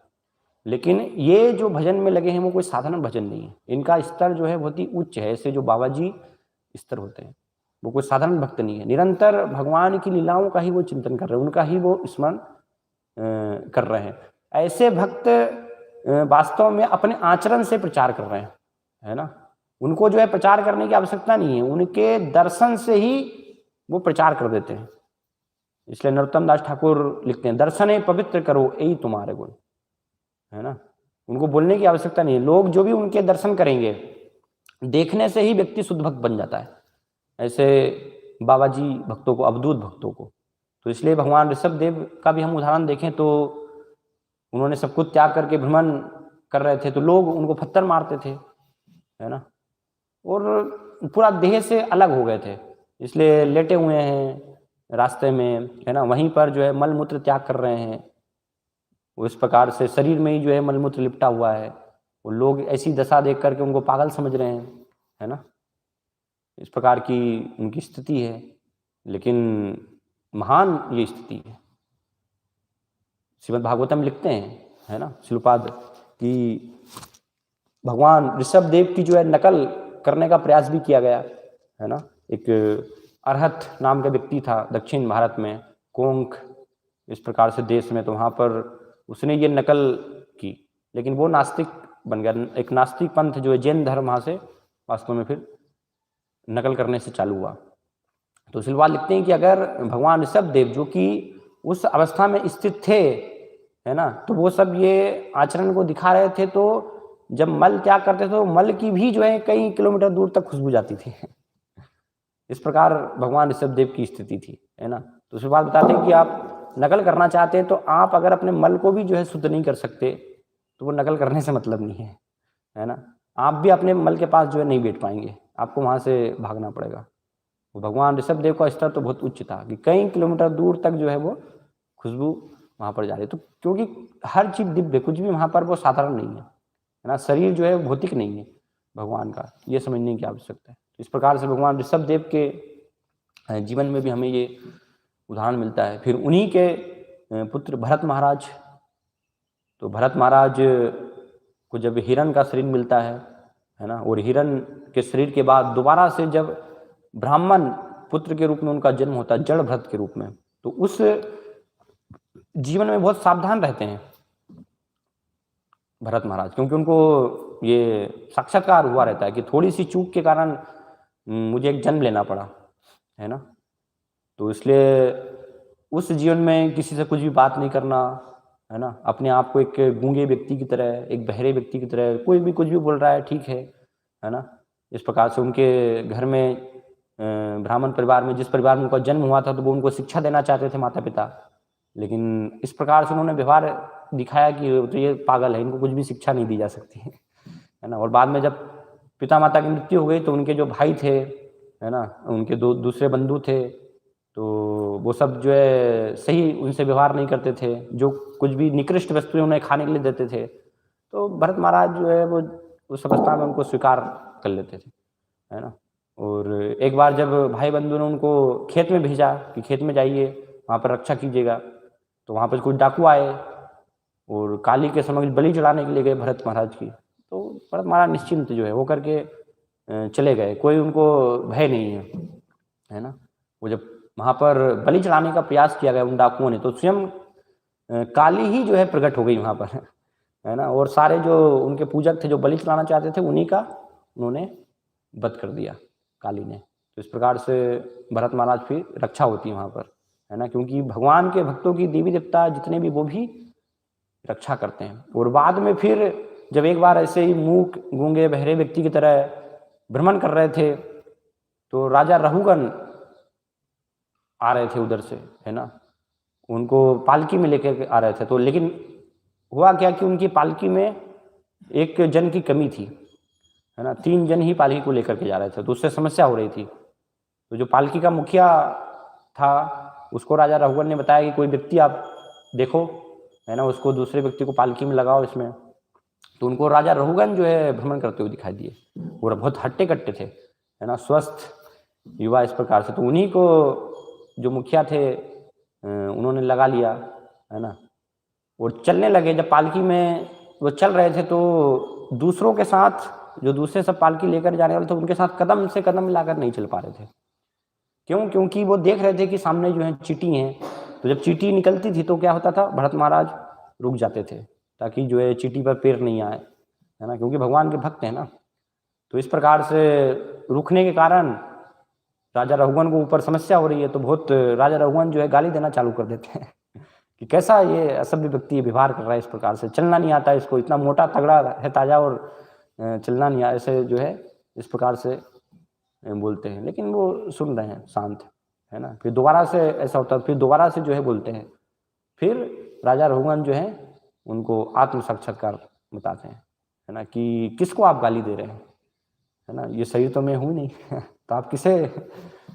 लेकिन ये जो भजन में लगे हैं वो कोई साधारण भजन नहीं है, इनका स्तर जो है बहुत ही उच्च है। ऐसे जो बाबा जी स्तर होते हैं वो कोई साधारण भक्त नहीं है, निरंतर भगवान की लीलाओं का ही वो चिंतन कर रहे हैं, उनका ही वो स्मरण कर रहे हैं। ऐसे भक्त वास्तव में अपने आचरण से प्रचार कर रहे हैं है ना। उनको जो है प्रचार करने की आवश्यकता नहीं है, उनके दर्शन से ही वो प्रचार कर देते हैं। इसलिए नरोत्तम दास ठाकुर लिखते हैं, दर्शने पवित्र करो यही तुम्हारे गुण है ना। उनको बोलने की आवश्यकता नहीं है, लोग जो भी उनके दर्शन करेंगे देखने से ही व्यक्ति शुद्ध भक्त बन जाता है, ऐसे बाबा जी भक्तों को, अवधूत भक्तों को। तो इसलिए भगवान ऋषभ देव का भी हम उदाहरण देखें तो उन्होंने सब कुछ त्याग करके भ्रमण कर रहे थे, तो लोग उनको पत्थर मारते थे, है ना, और पूरा देह से अलग हो गए थे, इसलिए लेटे हुए हैं रास्ते में, है ना, वहीं पर जो है मल मूत्र त्याग कर रहे हैं। वो इस प्रकार से शरीर में ही जो है मल मूत्र लिपटा हुआ है, वो लोग ऐसी दशा देख करके उनको पागल समझ रहे हैं, है ना, इस प्रकार की उनकी स्थिति है। लेकिन महान ये स्थिति है। श्रीमद् भागवतम लिखते हैं, है ना, शिलुपाद, कि भगवान ऋषभ देव की जो है नकल करने का प्रयास भी किया गया, है ना। एक अरहत नाम का व्यक्ति था दक्षिण भारत में, कोंक इस प्रकार से देश में, तो वहाँ पर उसने ये नकल की, लेकिन वो नास्तिक बन गया। एक नास्तिक पंथ जो है जैन धर्म, वहाँ से वास्तव में फिर नकल करने से चालू हुआ। तो शिलवाड़ लिखते हैं कि अगर भगवान ऋषभ देव जो कि उस अवस्था में स्थित थे, है ना, तो वो सब ये आचरण को दिखा रहे थे, तो जब मल त्याग करते थे तो मल की भी जो है कई किलोमीटर दूर तक खुशबू जाती थी। इस प्रकार भगवान ऋषभ देव की स्थिति थी, है ना। तो उसके बाद बताते हैं कि आप नकल करना चाहते हैं, तो आप अगर अपने मल को भी जो है शुद्ध नहीं कर सकते, तो वो नकल करने से मतलब नहीं है ना। आप भी अपने मल के पास जो है नहीं बैठ पाएंगे, आपको वहाँ से भागना पड़ेगा। भगवान ऋषभ देव का स्तर तो बहुत उच्च था कि कई किलोमीटर दूर तक जो है वो खुशबू वहाँ पर जा रही है। तो क्योंकि हर चीज दिव्य, कुछ भी वहाँ पर वो साधारण नहीं है ना, शरीर जो है भौतिक नहीं है भगवान का, ये समझने की आवश्यकता है। तो इस प्रकार से भगवान ऋषभ देव के जीवन में भी हमें ये उदाहरण मिलता है। फिर उन्हीं के पुत्र भरत महाराज, तो भरत महाराज को जब हिरण का शरीर मिलता है ना, और हिरण के शरीर के बाद दोबारा से जब ब्राह्मण पुत्र के रूप में उनका जन्म होता है, जड़ भरत के रूप में, तो उस जीवन में बहुत सावधान रहते हैं भरत महाराज, क्योंकि उनको ये साक्षात्कार हुआ रहता है कि थोड़ी सी चूक के कारण मुझे एक जन्म लेना पड़ा, है ना। तो इसलिए उस जीवन में किसी से कुछ भी बात नहीं करना, है ना, अपने आप को एक गूंगे व्यक्ति की तरह, एक बहरे व्यक्ति की तरह, कोई भी कुछ भी बोल रहा है ठीक है ना। इस प्रकार से उनके घर में ब्राह्मण परिवार में, जिस परिवार में उनका जन्म हुआ था, तो वो उनको शिक्षा देना चाहते थे माता पिता, लेकिन इस प्रकार से उन्होंने व्यवहार दिखाया कि तो ये पागल है, इनको कुछ भी शिक्षा नहीं दी जा सकती है ना। और बाद में जब पिता माता की मृत्यु हो गई, तो उनके जो भाई थे, है ना, उनके दूसरे बंधु थे, तो वो सब जो है सही उनसे व्यवहार नहीं करते थे, जो कुछ भी निकृष्ट वस्तुएं उन्हें खाने के लिए देते थे, तो भरत महाराज जो है वो उस अवस्था में उनको स्वीकार कर लेते थे, है ना। और एक बार जब भाई बंधु ने उनको खेत में भेजा कि खेत में जाइए, वहाँ पर रक्षा कीजिएगा, तो वहाँ पर कुछ डाकू आए और काली के समक्ष बलि चढ़ाने के लिए गए भरत महाराज की। तो भरत महाराज निश्चिंत जो है वो करके चले गए, कोई उनको भय नहीं है ना। वो जब वहाँ पर बलि चढ़ाने का प्रयास किया गया उन डाकुओं ने, तो स्वयं काली ही जो है प्रकट हो गई वहाँ पर, है ना, और सारे जो उनके पूजक थे जो बलि चढ़ाना चाहते थे, उन्हीं का उन्होंने वध कर दिया काली ने। तो इस प्रकार से भरत महाराज फिर रक्षा होती है वहाँ पर, है ना, क्योंकि भगवान के भक्तों की देवी देवता जितने भी वो भी रक्षा करते हैं। और बाद में फिर जब एक बार ऐसे ही मूक गूंगे बहरे व्यक्ति की तरह भ्रमण कर रहे थे, तो राजा रहुगन आ रहे थे उधर से, है ना, उनको पालकी में लेकर आ रहे थे। तो लेकिन हुआ क्या कि उनकी पालकी में एक जन की कमी थी, है ना, 3 जन ही पालकी को लेकर के जा रहे थे, तो उससे समस्या हो रही थी। तो जो पालकी का मुखिया था, उसको राजा रघुवर ने बताया कि कोई व्यक्ति आप देखो, है ना, उसको दूसरे व्यक्ति को पालकी में लगाओ इसमें। तो उनको राजा रघुगन जो है भ्रमण करते हुए दिखाई दिए, और बहुत हट्टे कट्टे थे, है ना, स्वस्थ युवा इस प्रकार से। तो उन्हीं को जो मुखिया थे उन्होंने लगा लिया, है ना, और चलने लगे। जब पालकी में वो चल रहे थे, तो दूसरों के साथ जो दूसरे सब पालकी लेकर जाने वाले थे, उनके साथ कदम से कदम मिलाकर नहीं चल पा रहे थे। क्यों? क्योंकि वो देख रहे थे कि सामने जो है चींटी हैं, तो जब चींटी निकलती थी तो क्या होता था, भरत महाराज रुक जाते थे ताकि जो है चींटी पर पैर नहीं आए, है ना, क्योंकि भगवान के भक्त हैं ना। तो इस प्रकार से रुकने के कारण राजा रघुवन को ऊपर समस्या हो रही है, तो बहुत राजा रघुवन जो है गाली देना चालू कर देते हैं कि कैसा ये असभ्य व्यक्ति व्यवहार कर रहा है इस प्रकार से, चलना नहीं आता इसको, इतना मोटा तगड़ा है ताजा और चलना नहीं आता, ऐसे जो है इस प्रकार से बोलते हैं। लेकिन वो सुन रहे हैं शांत, है ना। फिर दोबारा से ऐसा होता है, फिर दोबारा से जो है बोलते हैं, फिर राजा रघुवन जो है उनको आत्म साक्षात्कार बताते हैं, है ना, कि किसको आप गाली दे रहे हैं, है ना, ये शरीर तो मैं हूँ नहीं तो आप किसे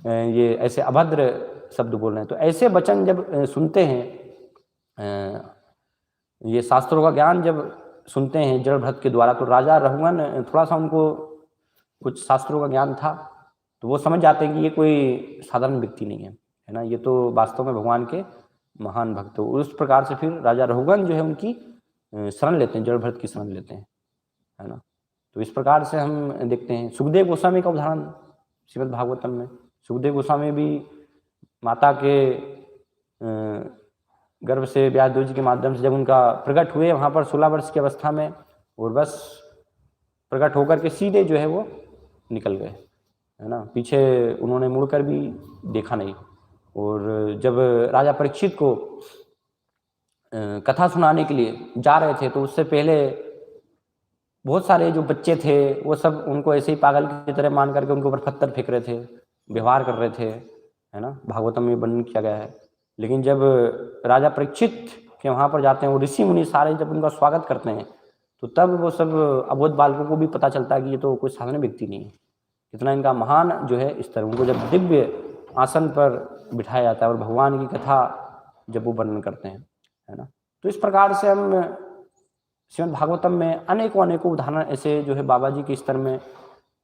ये ऐसे अभद्र शब्द बोल रहे हैं। तो ऐसे वचन जब सुनते हैं, ये शास्त्रों का ज्ञान जब सुनते हैं जड़ भरत के द्वारा, तो राजा रघुगन थोड़ा सा उनको कुछ शास्त्रों का ज्ञान था, तो वो समझ जाते हैं कि ये कोई साधारण व्यक्ति नहीं है ना, ये तो वास्तव में भगवान के महान भक्त हो। उस प्रकार से फिर राजा रघुगन जो है उनकी शरण लेते हैं, जड़ भरत की शरण लेते हैं, है ना। तो इस प्रकार से हम देखते हैं सुखदेव गोस्वामी का उदाहरण श्रीमद् भागवतम में। सुखदेव गोस्वामी भी माता के गर्भ से व्यासदेव जी के माध्यम से जब उनका प्रकट हुए वहाँ पर 16 वर्ष की अवस्था में, और बस प्रकट होकर के सीधे जो है वो निकल गए, है ना, पीछे उन्होंने मुड़कर भी देखा नहीं। और जब राजा परीक्षित को कथा सुनाने के लिए जा रहे थे, तो उससे पहले बहुत सारे जो बच्चे थे वो सब उनको ऐसे ही पागल की तरह मान करके उनके ऊपर पत्थर फेंक रहे थे, व्यवहार कर रहे थे, है ना, भागवतम में वर्णन किया गया है। लेकिन जब राजा परीक्षित के वहाँ पर जाते हैं, वो ऋषि मुनि सारे जब उनका स्वागत करते हैं, तो तब वो सब अबोध बालकों को भी पता चलता है कि ये तो कोई साधारण व्यक्ति नहीं है, कितना इनका महान जो है स्तर। उनको जब दिव्य आसन पर बिठाया जाता है और भगवान की कथा जब वो वर्णन करते हैं, है ना। तो इस प्रकार से हम श्रीमद् भागवतम में अनेकों उदाहरण ऐसे जो है बाबा जी के स्तर में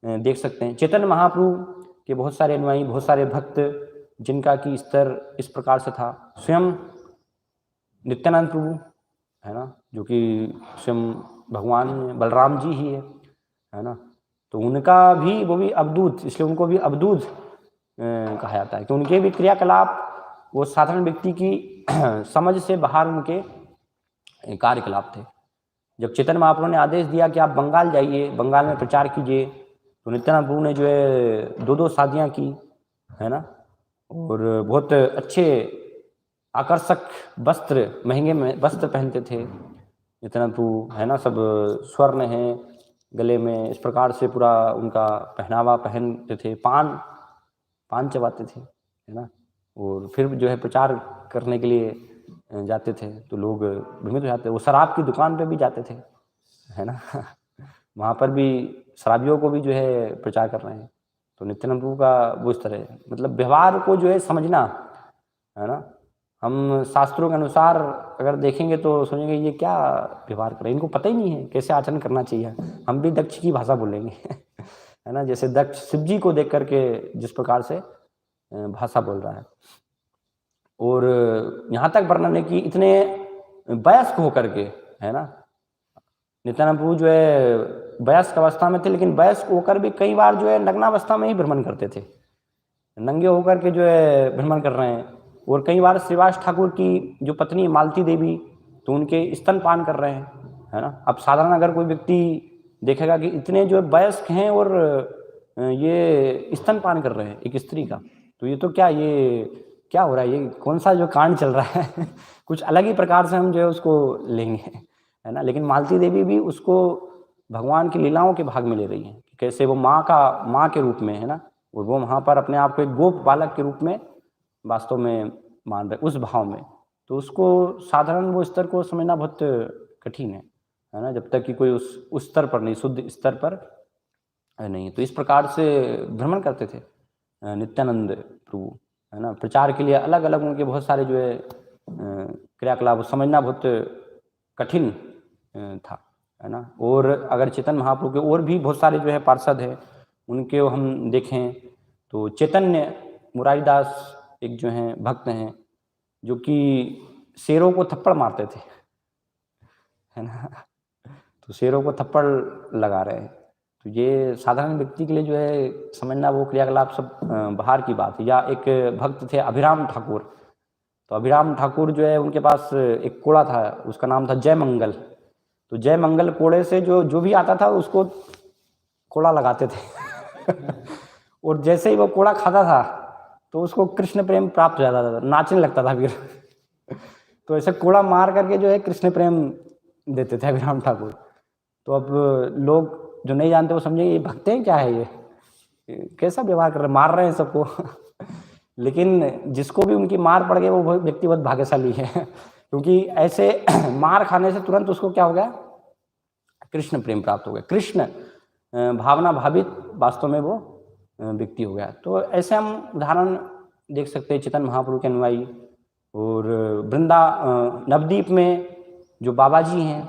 देख सकते हैं। चैतन्य महाप्रभु के बहुत सारे अनुयायी, बहुत सारे भक्त जिनका की स्तर इस प्रकार से था। स्वयं नित्यानंद प्रभु, है ना, जो कि स्वयं भगवान बलराम जी ही है ना। तो उनका भी, वो भी अवधूत, इसलिए उनको भी अवधूत कहा जाता है कि उनके भी क्रियाकलाप वो साधारण व्यक्ति की समझ से बाहर उनके कार्यकलाप थे। जब चैतन्य महाप्रभु ने आदेश दिया कि आप बंगाल जाइए, बंगाल में प्रचार कीजिए, तो नित्यानंद प्रभु ने जो है 2-2 शादियाँ की, है ना, और बहुत अच्छे आकर्षक वस्त्र, महंगे में वस्त्र पहनते थे नित्यानंद प्रभु, है ना, सब स्वर्ण है गले में, इस प्रकार से पूरा उनका पहनावा पहनते थे, पान चबाते थे, है ना, और फिर जो है प्रचार करने के लिए जाते थे, तो लोग भ्रमित हो जाते। वो शराब की दुकान पे भी जाते थे, है ना वहाँ पर भी शराबियों को भी जो है प्रचार कर रहे हैं। तो नित्यानंद प्रभु का वो इस तरह है, मतलब व्यवहार को जो है समझना, है ना। हम शास्त्रों के अनुसार अगर देखेंगे तो सोचेंगे ये क्या व्यवहार कर रहे हैं, इनको पता ही नहीं है कैसे आचरण करना चाहिए। हम भी दक्ष की भाषा बोलेंगे है ना, जैसे दक्ष शिव जी को देख करके जिस प्रकार से भाषा बोल रहा है। और यहाँ तक वर्णन है कि इतने वयस्क होकर के, है ना, नित्यानंद प्रभु जो है वयस्क अवस्था में थे, लेकिन वयस्क होकर भी कई बार जो है नग्नावस्था में ही भ्रमण करते थे, नंगे होकर के जो है भ्रमण कर रहे हैं। और कई बार श्रीवास ठाकुर की जो पत्नी मालती देवी, तो उनके स्तनपान कर रहे हैं, है ना। अब साधारण अगर कोई व्यक्ति देखेगा कि इतने जो वयस्क हैं और ये स्तनपान कर रहे हैं एक स्त्री का, तो ये तो क्या हो रहा है, ये कौन सा जो कांड चल रहा है कुछ अलग ही प्रकार से हम जो है उसको लेंगे, है ना। लेकिन मालती देवी भी उसको भगवान की लीलाओं के भाग में ले रही है, कैसे वो माँ के रूप में, है ना, और वो वहाँ पर अपने आप को एक गोप बालक के रूप में वास्तव में मान रहे उस भाव में। तो उसको साधारण वो स्तर को समझना बहुत कठिन है ना, जब तक कि कोई उस स्तर पर नहीं, शुद्ध स्तर पर नहीं। तो इस प्रकार से भ्रमण करते थे नित्यानंद प्रभु, है ना। प्रचार के लिए अलग अलग उनके बहुत सारे जो है क्रियाकलाप समझना बहुत कठिन था, है ना। और अगर चैतन्य महाप्रभु के और भी बहुत सारे जो है पार्षद हैं, उनके हम देखें तो चैतन्य मुरारीदास एक जो हैं भक्त हैं, जो कि शेरों को थप्पड़ मारते थे, है ना। तो शेरों को थप्पड़ लगा रहे हैं, तो ये साधारण व्यक्ति के लिए जो है समझना वो क्रियाकलाप सब बाहर की बात है। या एक भक्त थे अभिराम ठाकुर, तो अभिराम ठाकुर जो है उनके पास एक कोड़ा था, उसका नाम था जय मंगल। तो जय मंगल कोड़े से जो भी आता था उसको कोड़ा लगाते थे और जैसे ही वो कोड़ा खाता था तो उसको कृष्ण प्रेम प्राप्त हो जाता था, नाचने लगता था फिर तो ऐसे कोड़ा मार करके जो है कृष्ण प्रेम देते थे अभिराम ठाकुर। तो अब लोग जो नहीं जानते वो समझेंगे ये भक्त हैं क्या है, ये कैसा व्यवहार कर रहे हैं, मार रहे हैं सबको लेकिन जिसको भी उनकी मार पड़ गई वो व्यक्ति बहुत भाग्यशाली है क्योंकि ऐसे मार खाने से तुरंत उसको क्या हो गया, कृष्ण प्रेम प्राप्त हो गया, कृष्ण भावना भावित वास्तव में वो व्यक्ति हो गया। तो ऐसे हम उदाहरण देख सकते हैं चैतन्य महाप्रभु के अनुयायी, और नवद्वीप में जो बाबा जी हैं,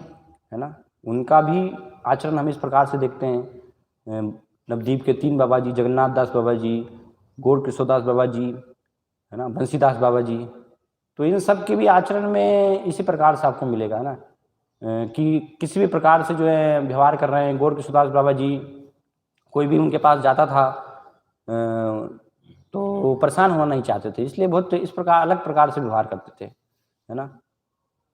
है ना, उनका भी आचरण हम इस प्रकार से देखते हैं। नवद्वीप के 3 बाबा जी, जगन्नाथ दास बाबा जी, गौर किशोरदास बाबा जी, है ना, बंसीदास बाबा जी, तो इन सब के भी आचरण में इसी प्रकार से आपको मिलेगा, है ना, कि किसी भी प्रकार से जो है व्यवहार कर रहे हैं। गौर किशोरदास बाबा जी, कोई भी उनके पास जाता था तो परेशान होना नहीं चाहते थे, इसलिए बहुत इस प्रकार अलग प्रकार से व्यवहार करते थे, है ना।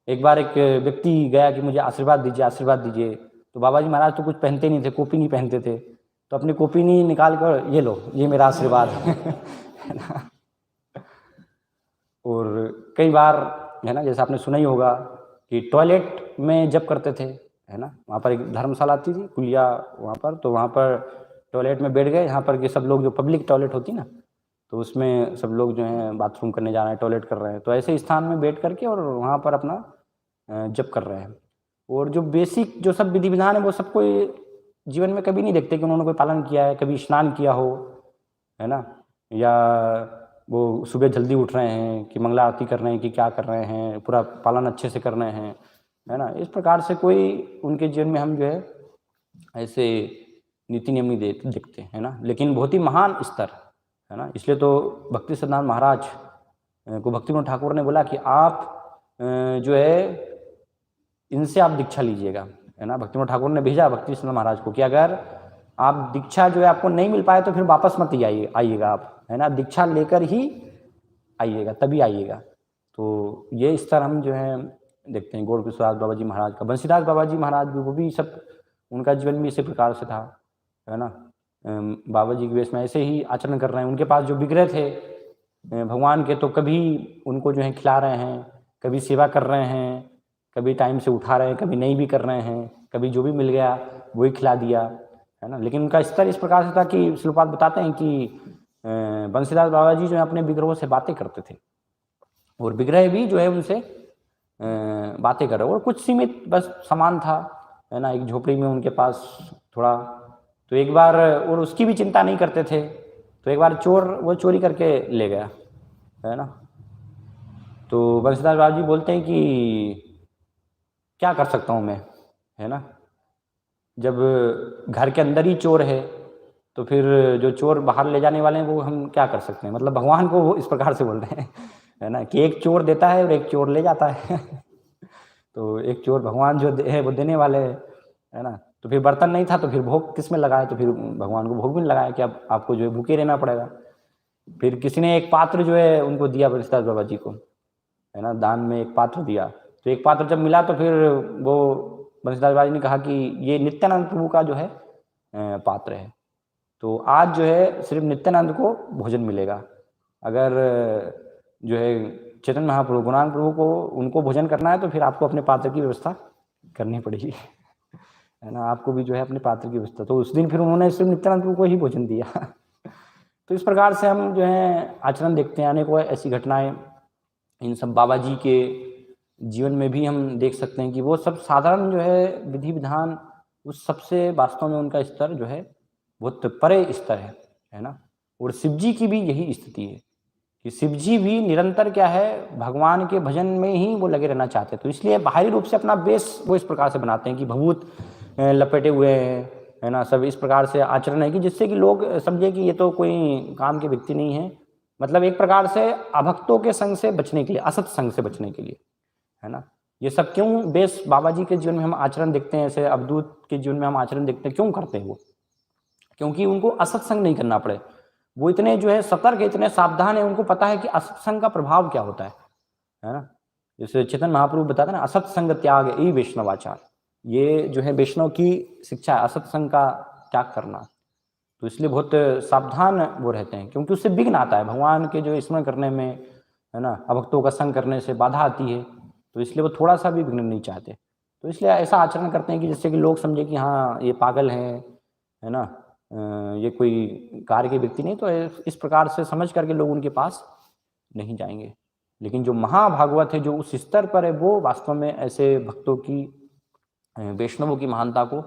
एक बार एक व्यक्ति गया कि मुझे आशीर्वाद दीजिए, आशीर्वाद दीजिए, तो बाबा जी महाराज तो कुछ पहनते नहीं थे, कॉपी नहीं पहनते थे, तो अपनी कॉपी नहीं निकाल कर, ये लो, ये मेरा आशीर्वाद है ना। और कई बार, है ना, जैसे आपने सुना ही होगा कि टॉयलेट में जप करते थे, है ना, वहाँ पर एक धर्मशाला आती थी कुलिया वहाँ पर, तो वहाँ पर टॉयलेट में बैठ गए, यहाँ पर कि सब लोग, जो पब्लिक टॉयलेट होती ना, तो उसमें सब लोग जो हैं बाथरूम करने जा रहे हैं, टॉयलेट कर रहे हैं, तो ऐसे स्थान में बैठ करके और वहाँ पर अपना जप कर रहे हैं। और जो बेसिक जो सब विधि विधान है वो सब कोई जीवन में कभी नहीं देखते कि उन्होंने कोई पालन किया है, कभी स्नान किया हो, है ना, या वो सुबह जल्दी उठ रहे हैं कि मंगला आरती कर रहे हैं कि क्या कर रहे हैं, पूरा पालन अच्छे से कर रहे हैं, है ना। इस प्रकार से कोई उनके जीवन में हम जो है ऐसे नीति नियम नहीं देखते, है ना। लेकिन बहुत ही महान स्तर, है ना, इसलिए तो भक्ति सिद्धांत महाराज को भक्तिविनोद ठाकुर ने बोला कि आप जो है इनसे आप दीक्षा लीजिएगा, है ना। भक्तिविनोद ठाकुर ने भेजा भक्ति सिद्धांत महाराज को कि अगर आप दीक्षा जो है आपको नहीं मिल पाए तो फिर वापस मत आइएगा आप, है ना, दीक्षा लेकर ही आइएगा, तभी आइएगा। तो ये स्तर हम जो है देखते हैं गौर किशोरदास बाबा जी महाराज का। बंसीदास बाबा जी महाराज भी, वो भी सब, उनका जीवन भी इसी प्रकार से था, है ना। बाबा जी के वेश में ऐसे ही आचरण कर रहे हैं। उनके पास जो विग्रह थे भगवान के, तो कभी उनको जो है खिला रहे हैं, कभी सेवा कर रहे हैं, कभी टाइम से उठा रहे हैं, कभी नहीं भी कर रहे हैं, कभी जो भी मिल गया वही खिला दिया, है ना। लेकिन उनका स्तर इस प्रकार से था कि श्रीपाद बताते हैं कि बंसीदास बाबा जी जो है अपने विग्रहों से बातें करते थे, और विग्रह भी जो है उनसे बातें कर रहे, और कुछ सीमित बस सामान था, है ना, एक झोपड़ी में उनके पास थोड़ा। तो एक बार, और उसकी भी चिंता नहीं करते थे, तो एक बार वो चोरी करके ले गया, है ना। तो बंसीदास बाबा जी बोलते हैं कि क्या कर सकता हूँ मैं, है ना, जब घर के अंदर ही चोर है तो फिर जो चोर बाहर ले जाने वाले हैं वो हम क्या कर सकते हैं। मतलब भगवान को वो इस प्रकार से बोल रहे हैं, है ना, कि एक चोर देता है और एक चोर ले जाता है तो एक चोर भगवान जो है वो देने वाले है ना। तो फिर बर्तन नहीं था तो फिर भोग किस में लगाए, तो फिर भगवान को भोग भी लगाया कि अब आपको जो है भूखे रहना पड़ेगा। फिर किसी ने एक पात्र जो है उनको दिया बंसीदास बाबा जी को, है ना, दान में एक पात्र दिया। तो एक पात्र जब मिला तो फिर वो बंसीदास बाबा जी ने कहा कि ये नित्यानंद प्रभु का जो है पात्र है, तो आज जो है सिर्फ नित्यानंद को भोजन मिलेगा। अगर जो है चैतन्य महाप्रभु गुणानंद प्रभु को उनको भोजन करना है तो फिर आपको अपने पात्र की व्यवस्था करनी पड़ेगी, है ना, आपको भी जो है अपने पात्र की व्यवस्था। तो उस दिन फिर उन्होंने सिर्फ नित्यानंद प्रभु को ही भोजन दिया तो इस प्रकार से हम जो है आचरण देखते हैं, अनेकों ऐसी घटनाएं इन सब बाबा जी के जीवन में भी हम देख सकते हैं कि वो सब साधारण जो है विधि विधान, उस सबसे वास्तव में उनका स्तर जो है बहुत परे स्तर है ना। और शिव जी की भी यही स्थिति है कि शिव जी भी निरंतर क्या है, भगवान के भजन में ही वो लगे रहना चाहते हैं। तो इसलिए बाहरी रूप से अपना बेस वो इस प्रकार से बनाते हैं कि भभूत लपेटे हुए हैं, है ना, सब इस प्रकार से आचरण है कि जिससे कि लोग समझे कि ये तो कोई काम के व्यक्ति नहीं है। मतलब एक प्रकार से अभक्तों के संग से बचने के लिए, असत संग से बचने के लिए, है ना। ये सब क्यों बेस बाबा जी के जीवन में हम आचरण देखते हैं, ऐसे अवधूत के जीवन में हम आचरण देखते हैं, क्यों करते हैं वो? क्योंकि उनको असत्संग नहीं करना पड़े। वो इतने जो है सतर्क है, इतने सावधान है, उनको पता है कि असत्संग का प्रभाव क्या होता है ना। जैसे चेतन महाप्रभु बताते हैं ना, असत्संग त्याग ई वैष्णवाचार, ये जो है वैष्णव की शिक्षा है, असत्संग का त्याग करना। तो इसलिए बहुत सावधान वो रहते हैं, क्योंकि उससे विघ्न आता है भगवान के जो स्मरण करने में, है ना, अभक्तों का संग करने से बाधा आती है। तो इसलिए वो थोड़ा सा भी विघ्न नहीं चाहते। तो इसलिए ऐसा आचरण करते हैं कि जिससे कि लोग समझे कि हाँ ये पागल है ना, ये कोई कार्य के व्यक्ति नहीं। तो इस प्रकार से समझ करके लोग उनके पास नहीं जाएंगे, लेकिन जो महाभागवत है, जो उस स्तर पर है, वो वास्तव में ऐसे भक्तों की, वैष्णवों की महानता को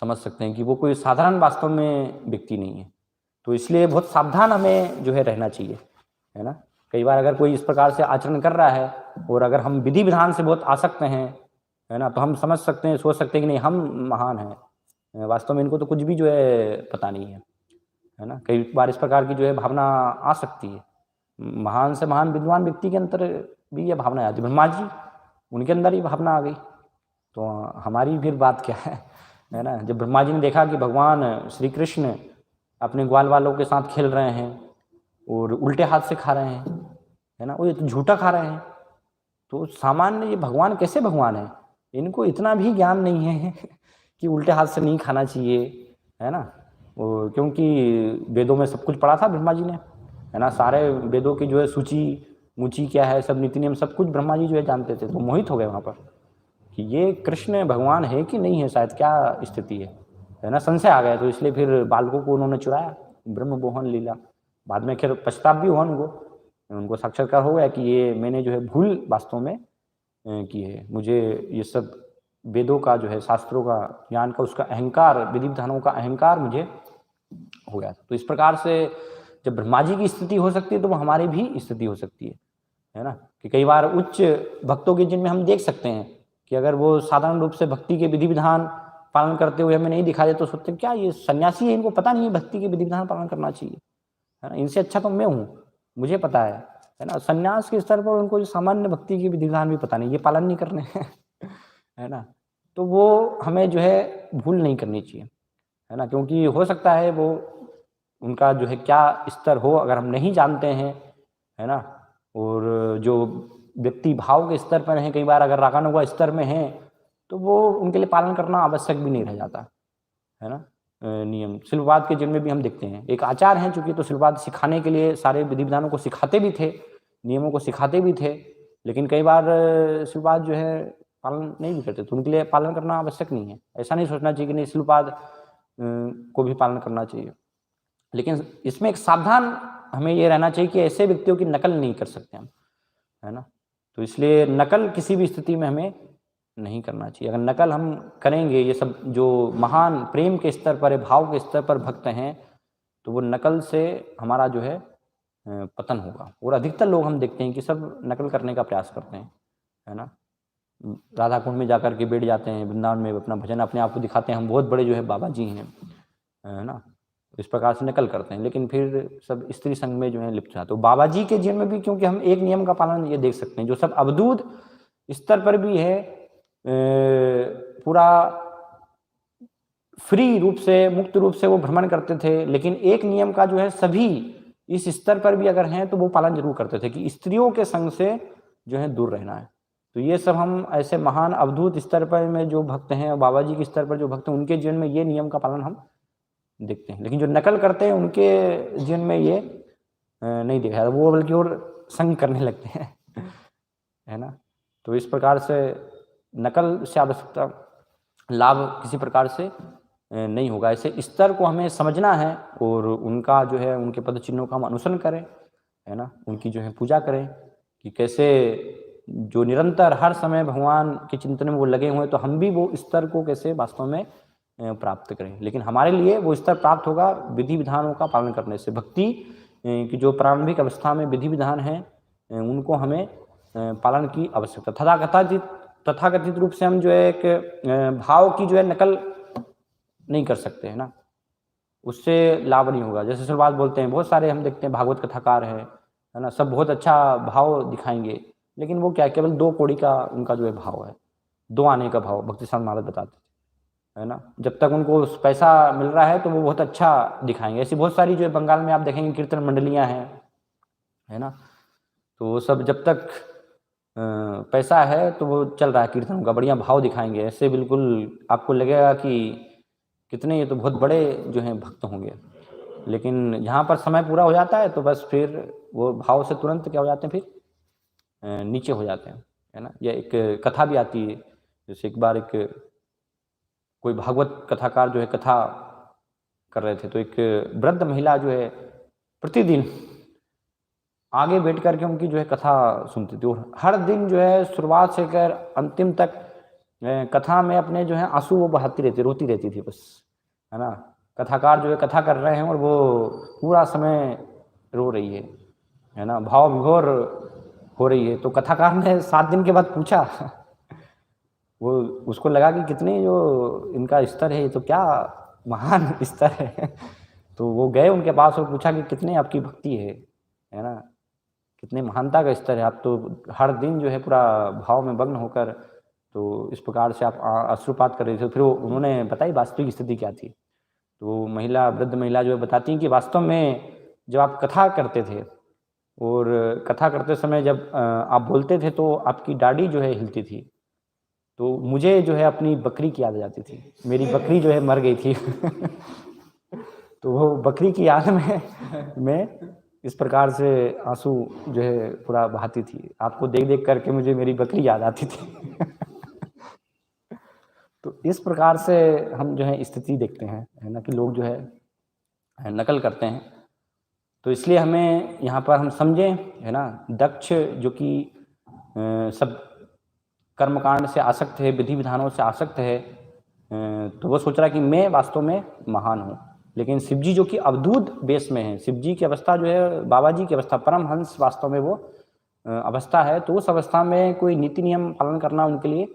समझ सकते हैं कि वो कोई साधारण वास्तव में व्यक्ति नहीं है। तो इसलिए बहुत सावधान हमें जो है रहना चाहिए, है ना। कई बार अगर कोई इस प्रकार से आचरण कर रहा है और अगर हम विधि विधान से बहुत आसक्त हैं, है ना, तो हम समझ सकते हैं, सोच सकते हैं कि नहीं हम महान हैं, वास्तव में इनको तो कुछ भी जो है पता नहीं है ना। कई बार इस प्रकार की जो है भावना आ सकती है। महान से महान विद्वान व्यक्ति के अंदर भी ये भावना आती है। ब्रह्मा जी, उनके अंदर ही भावना आ गई, तो हमारी फिर बात क्या है ना। जब ब्रह्मा जी ने देखा कि भगवान श्री कृष्ण अपने ग्वाल वालों के साथ खेल रहे हैं और उल्टे हाथ से खा रहे हैं, है ना, वो ये तो झूठा खा रहे हैं, तो सामान्य ये भगवान कैसे भगवान है, इनको इतना भी ज्ञान नहीं है कि उल्टे हाथ से नहीं खाना चाहिए, है ना। क्योंकि वेदों में सब कुछ पढ़ा था ब्रह्मा जी ने, है ना, सारे वेदों की जो है सूची मुची क्या है, सब नीति नियम सब कुछ ब्रह्मा जी जो है जानते थे। तो मोहित हो गए वहाँ पर कि ये कृष्ण भगवान है कि नहीं है, शायद क्या स्थिति है ना, संशय आ गया। तो इसलिए फिर बालकों को उन्होंने चुराया, ब्रह्म मोहन लीला। बाद में खैर पश्चाताप भी हुआ उनको साक्षात्कार हो गया कि ये मैंने जो है भूल वास्तव में की है, मुझे ये सब वेदों का जो है, शास्त्रों का ज्ञान का, उसका अहंकार, विधि विधानों का अहंकार मुझे हो गया था। तो इस प्रकार से जब ब्रह्मा जी की स्थिति हो सकती है तो वो हमारी भी स्थिति हो सकती है ना। कि कई बार उच्च भक्तों के जिनमें हम देख सकते हैं कि अगर वो साधारण रूप से भक्ति के विधि विधान पालन करते हुए हमें नहीं दिखाई दे तो सोचते क्या ये सन्यासी है, इनको पता नहीं है भक्ति के विधि विधान पालन करना चाहिए, है ना, इनसे अच्छा तो मैं हूँ, मुझे पता है ना। सन्यास के स्तर पर उनको सामान्य भक्ति के विधि विधान भी पता नहीं, ये पालन नहीं करने है ना। तो वो हमें जो है भूल नहीं करनी चाहिए, है ना, क्योंकि हो सकता है वो उनका जो है क्या स्तर हो अगर हम नहीं जानते हैं, है ना। और जो व्यक्ति भाव के स्तर पर हैं, कई बार अगर रागानुगा स्तर में हैं तो वो उनके लिए पालन करना आवश्यक भी नहीं रह जाता, है ना। नियम शिल्पवाद के जिनमें भी हम देखते हैं, एक आचार हैं चूंकि, तो शिल्पवाद सिखाने के लिए सारे विधि विधानों को सिखाते भी थे, नियमों को सिखाते भी थे, लेकिन कई बार शिल्पवाद जो है पालन नहीं भी करते, तो उनके लिए पालन करना आवश्यक नहीं है। ऐसा नहीं सोचना चाहिए कि नहीं शिल्पवाद को भी पालन करना चाहिए, लेकिन इसमें एक सावधान हमें ये रहना चाहिए कि ऐसे व्यक्तियों की नकल नहीं कर सकते हम, है ना। तो इसलिए नकल किसी भी स्थिति में हमें नहीं करना चाहिए। अगर नकल हम करेंगे, ये सब जो महान प्रेम के स्तर पर है, भाव के स्तर पर भक्त हैं, तो वो नकल से हमारा जो है पतन होगा। और अधिकतर लोग हम देखते हैं कि सब नकल करने का प्रयास करते हैं, है ना। राधा कुंड में जाकर के बैठ जाते हैं, वृंदावन में अपना भजन अपने आप को दिखाते हैं, हम बहुत बड़े जो है बाबा जी हैं, है ना। इस प्रकार से नकल करते हैं, लेकिन फिर सब स्त्री संग में जो है लिप्त जाते। तो बाबा जी के जीवन में भी क्योंकि हम एक नियम का पालन ये देख सकते हैं, जो सब अवधूत स्तर पर भी है, पूरा फ्री रूप से, मुक्त रूप से वो भ्रमण करते थे, लेकिन एक नियम का जो है सभी इस स्तर पर भी अगर हैं तो वो पालन जरूर करते थे कि स्त्रियों के संग से जो है दूर रहना है। तो ये सब हम ऐसे महान अवधूत स्तर पर में जो भक्त हैं, बाबा जी के स्तर पर जो भक्त हैं, उनके जीवन में ये नियम का पालन हम देखते हैं। लेकिन जो नकल करते हैं उनके जीवन में ये नहीं देखा जाता, वो बल्कि और संग करने लगते हैं है ना। तो इस प्रकार से नकल से आवश्यकता लाभ किसी प्रकार से नहीं होगा। ऐसे स्तर को हमें समझना है और उनका जो है, उनके पद चिन्हों का हम अनुसरण करें, है ना, उनकी जो है पूजा करें कि कैसे जो निरंतर हर समय भगवान के चिंतन में वो लगे हुए हैं, तो हम भी वो स्तर को कैसे वास्तव में प्राप्त करें। लेकिन हमारे लिए वो स्तर प्राप्त होगा विधि विधानों का पालन करने से। भक्ति की जो प्रारंभिक अवस्था में विधि विधान है उनको हमें पालन की आवश्यकता। तथाकथित रूप से हम जो है एक भाव की जो है नकल नहीं कर सकते, है ना, उससे लाभ नहीं होगा। जैसे शुरुआत बोलते हैं, बहुत सारे हम देखते हैं भागवत कथाकार है ना, सब बहुत अच्छा भाव दिखाएंगे, लेकिन वो क्या केवल 2 कौड़ी का उनका जो है भाव है, 2 आने का भाव भक्ति साधन महाराज बताते थे, है ना। जब तक उनको पैसा मिल रहा है तो वो बहुत अच्छा दिखाएंगे। ऐसी बहुत सारी जो है बंगाल में आप देखेंगे कीर्तन मंडलियां हैं, है ना, तो वो सब जब तक पैसा है तो वो चल रहा है कीर्तन का, बढ़िया भाव दिखाएंगे, ऐसे बिल्कुल आपको लगेगा कि कितने ये तो बहुत बड़े जो हैं भक्त होंगे। लेकिन यहाँ पर समय पूरा हो जाता है तो बस फिर वो भाव से तुरंत क्या हो जाते हैं, फिर नीचे हो जाते हैं, है ना। या एक कथा भी आती है, जैसे एक बार एक कोई भागवत कथाकार जो है कथा कर रहे थे, तो एक वृद्ध महिला जो है प्रतिदिन आगे बैठ करके उनकी जो है कथा सुनती थी, और हर दिन जो है शुरुआत से लेकर अंतिम तक कथा में अपने जो है आंसू वो बहाती रहती, रोती रहती थी बस, है ना। कथाकार जो है कथा कर रहे हैं और वो पूरा समय रो रही है ना, भाव विभोर हो रही है। तो कथाकार ने 7 दिन के बाद पूछा वो, उसको लगा कि कितने जो इनका स्तर है, ये तो क्या महान स्तर है। तो वो गए उनके पास और पूछा कि कितने आपकी भक्ति है ना, कितने महानता का स्तर है, आप तो हर दिन जो है पूरा भाव में मग्न होकर तो इस प्रकार से आप अश्रुपात कर रहे थे। फिर उन्होंने बताई वास्तविक स्थिति क्या थी। तो महिला, वृद्ध महिला जो है बताती हैं कि वास्तव में जब आप कथा करते थे और कथा करते समय जब आप बोलते थे तो आपकी दाढ़ी जो है हिलती थी, तो मुझे जो है अपनी बकरी की याद आ जाती थी, मेरी बकरी जो है मर गई थी। तो वो बकरी की याद में मैं इस प्रकार से आंसू जो है पूरा बहाती थी, आपको देख देख करके मुझे मेरी बकरी याद आती थी। तो इस प्रकार से हम जो है स्थिति देखते हैं, है ना, कि लोग जो है नकल करते हैं। तो इसलिए हमें यहाँ पर हम समझें, है ना, दक्ष जो कि सब कर्मकांड से आसक्त है, विधि विधानों से आसक्त है, तो वो सोच रहा है कि मैं वास्तव में महान हूँ। लेकिन शिव जी जो कि अवधूत बेस में है, शिव जी की अवस्था जो है बाबा जी की अवस्था, परमहंस वास्तव में वो अवस्था है, तो उस अवस्था में कोई नीति नियम पालन करना उनके लिए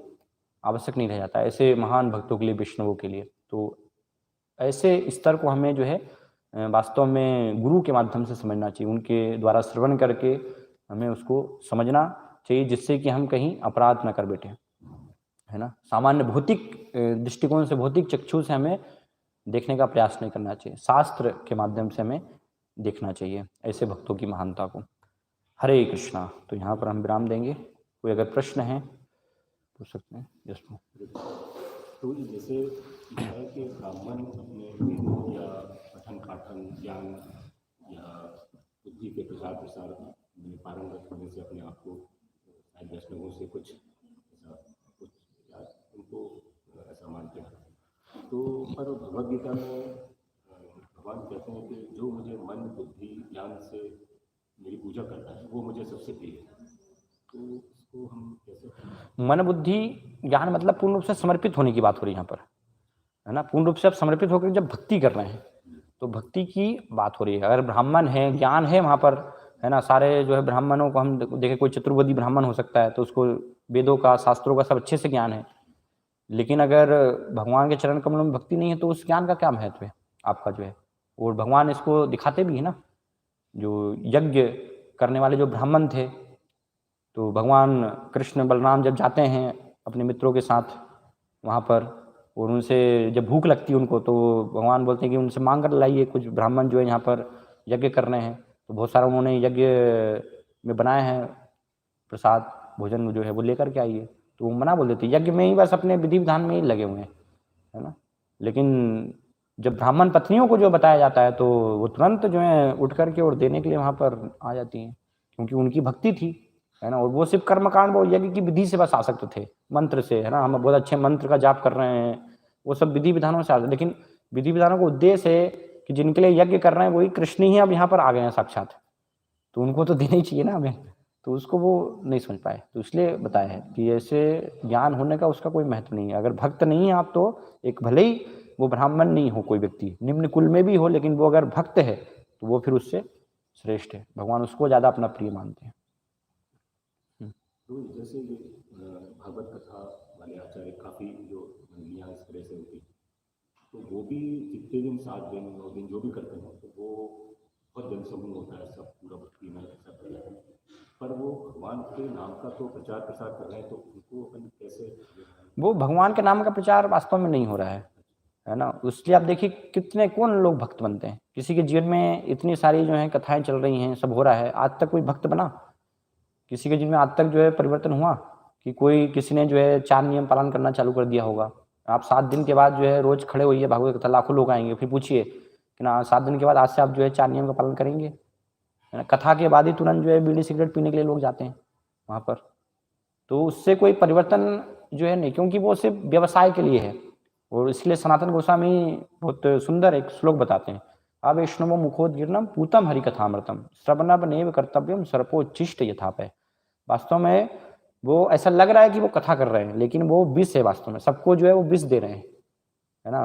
आवश्यक नहीं रह जाता, ऐसे महान भक्तों के लिए, वैष्णवों के लिए। तो ऐसे स्तर को हमें जो है वास्तव में गुरु के माध्यम से समझना चाहिए, उनके द्वारा श्रवण करके हमें उसको समझना चाहिए, जिससे कि हम कहीं अपराध न कर बैठे, है ना। सामान्य भौतिक दृष्टिकोण से, भौतिक चक्षु से हमें देखने का प्रयास नहीं करना चाहिए, शास्त्र के माध्यम से हमें देखना चाहिए ऐसे भक्तों की महानता को। हरे कृष्णा। तो यहाँ पर हम विराम देंगे, कोई अगर प्रश्न है पूछ सकते हैं। यस। तो जैसे है कि ब्राह्मण अपने वेदों या पठन पाठन ज्ञान या बुद्धि के प्रचार प्रसार में पारंगत होने से अपने आप को वैष्णवों से कुछ उनको ऐसा मानते हैं। तो पर भगवद गीता में भगवान कहते हैं कि जो मुझे मन बुद्धि ज्ञान से मेरी पूजा करता है वो मुझे सबसे प्रिय है। तो इसको हम कैसे, मन बुद्धि ज्ञान मतलब पूर्ण रूप से समर्पित होने की बात हो रही है यहाँ पर, है ना। पूर्ण रूप से आप समर्पित होकर जब भक्ति कर रहे हैं तो भक्ति की बात हो रही है। अगर ब्राह्मण है, ज्ञान है वहाँ पर, है ना, सारे जो है ब्राह्मणों को हम देखें, कोई चतुर्वेदी ब्राह्मण हो सकता है तो उसको वेदों का, शास्त्रों का सब अच्छे से ज्ञान है, लेकिन अगर भगवान के चरण कमलों में भक्ति नहीं है तो उस ज्ञान का क्या महत्व है आपका जो है। और भगवान इसको दिखाते भी है ना, जो यज्ञ करने वाले जो ब्राह्मण थे, तो भगवान कृष्ण बलराम जब जाते हैं अपने मित्रों के साथ वहाँ पर, और उनसे जब भूख लगती है उनको, तो भगवान बोलते हैं कि उनसे मांग कर लाइए, कुछ ब्राह्मण जो है यहाँ पर यज्ञ कर रहे हैं। तो बहुत सारा उन्होंने यज्ञ में बनाए हैं प्रसाद, भोजन जो है वो लेकर के आइए। तो वो मना बोल देते, यज्ञ में ही बस अपने विधि विधान में ही लगे हुए हैं, है ना। लेकिन जब ब्राह्मण पत्नियों को जो बताया जाता है तो वो तुरंत जो है उठ करके और देने के लिए वहाँ पर आ जाती हैं, क्योंकि उनकी भक्ति थी, है ना। और वो सिर्फ कर्मकांड, वो यज्ञ की विधि से बस आसक्त थे, मंत्र से, है ना। हम बहुत अच्छे मंत्र का जाप कर रहे हैं, वो सब विधि विधानों से आते, लेकिन विधि विधानों का उद्देश्य है कि जिनके लिए यज्ञ कर रहे हैं वही कृष्ण ही अब यहाँ पर आ गए हैं साक्षात, तो उनको तो देना ही चाहिए ना हमें। तो उसको वो नहीं समझ पाए, तो इसलिए बताया है कि ऐसे ज्ञान होने का उसका कोई महत्व नहीं है। अगर भक्त नहीं है आप, तो एक भले ही वो ब्राह्मण नहीं हो, कोई व्यक्ति निम्न कुल में भी हो, लेकिन वो अगर भक्त है तो वो फिर उससे श्रेष्ठ है, भगवान उसको ज़्यादा अपना प्रिय मानते हैं। तो जैसे ये भागवत कथा वाले आचार्य काफ़ी जो मंडलियाँ इस तरह से होती, तो वो भी जितने दिन 7 दिन 9 दिन जो भी करते हैं तो वो बहुत जनसमूह होता है, सब पूरा भक्ति में ऐसा कर रहे हैं, पर वो भगवान के नाम का तो प्रचार प्रसार कर रहे हैं, तो उनको अपन कैसे, वो भगवान के नाम का प्रचार वास्तव में नहीं हो रहा है ना। इसलिए आप देखिए कितने कौन लोग भक्त बनते हैं, किसी के जीवन में इतनी सारी जो है कथाएं चल रही हैं, सब हो रहा है, आज तक कोई भक्त बना किसी के जीवन में, आज तक जो है परिवर्तन हुआ कि कोई किसी ने जो है 4 नियम पालन करना चालू कर दिया होगा। आप 7 दिन के बाद जो है रोज खड़े होइए भागवत कथा, लाखों लोग आएंगे, फिर पूछिए कि ना 7 दिन के बाद आज से आप जो है 4 नियम का पालन करेंगे, है ना। कथा के बाद ही तुरंत जो है बीड़ी सिगरेट पीने के लिए लोग जाते हैं वहाँ पर, तो उससे कोई परिवर्तन जो है नहीं, क्योंकि वो सिर्फ व्यवसाय के लिए है। और इसलिए सनातन गोस्वामी बहुत सुंदर एक श्लोक बताते हैं अवैष्णवो मुखोद्गीर्णम पूतम हरिकथामृतम श्रवणवनेव कर्तव्यम सर्पोच्चिष्ट यथापय। वास्तव में वो ऐसा लग रहा है कि वो कथा कर रहे हैं, लेकिन वो विष है वास्तव में, सबको जो है वो विष दे रहे हैं, है ना।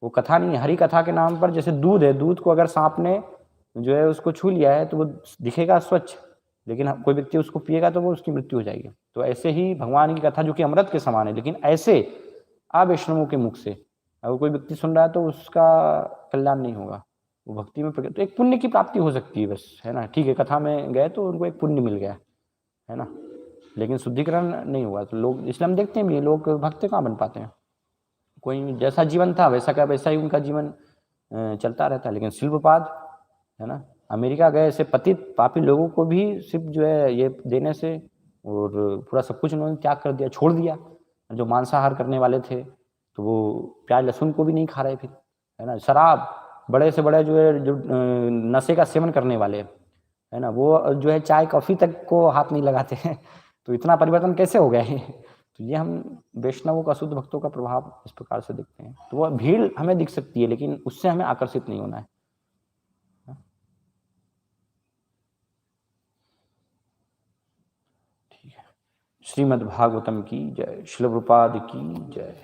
वो कथा नहीं है, हरि कथा के नाम पर। जैसे दूध है, दूध को अगर सांप ने जो है उसको छू लिया है तो वो दिखेगा स्वच्छ, लेकिन कोई व्यक्ति उसको पिएगा तो वो उसकी मृत्यु हो जाएगी। तो ऐसे ही भगवान की कथा जो कि अमृत के समान है, लेकिन ऐसे अवैष्णवों के मुख से अगर कोई व्यक्ति सुन रहा है तो उसका कल्याण नहीं होगा, वो भक्ति में तो एक पुण्य की प्राप्ति हो सकती है बस, है ना। ठीक है, कथा में गए तो उनको एक पुण्य मिल गया, है ना, लेकिन शुद्धिकरण नहीं हुआ। तो लोग इसलिए हम देखते हैं भी लोग भक्त कहाँ बन पाते हैं। कोई जैसा जीवन था वैसा का वैसा ही उनका जीवन चलता रहता है। लेकिन शिल प्रपात, है ना, अमेरिका गए ऐसे पतित पापी लोगों को भी सिर्फ जो है ये देने से, और पूरा सब कुछ उन्होंने त्याग कर दिया, छोड़ दिया। जो मांसाहार करने वाले थे तो वो प्याज लहसुन को भी नहीं खा रहे फिर, है ना। शराब, बड़े से बड़े जो है जो नशे का सेवन करने वाले, है ना, वो जो है चाय कॉफ़ी तक को हाथ नहीं लगाते हैं। तो इतना परिवर्तन कैसे हो गया है। तो ये हम वैष्णवों का, शुद्ध भक्तों का प्रभाव इस प्रकार से देखते हैं। तो वह भीड़ हमें दिख सकती है, लेकिन उससे हमें आकर्षित नहीं होना है। ठीक है। श्रीमद् भागवतम की जय। श्रील प्रभुपाद की जय।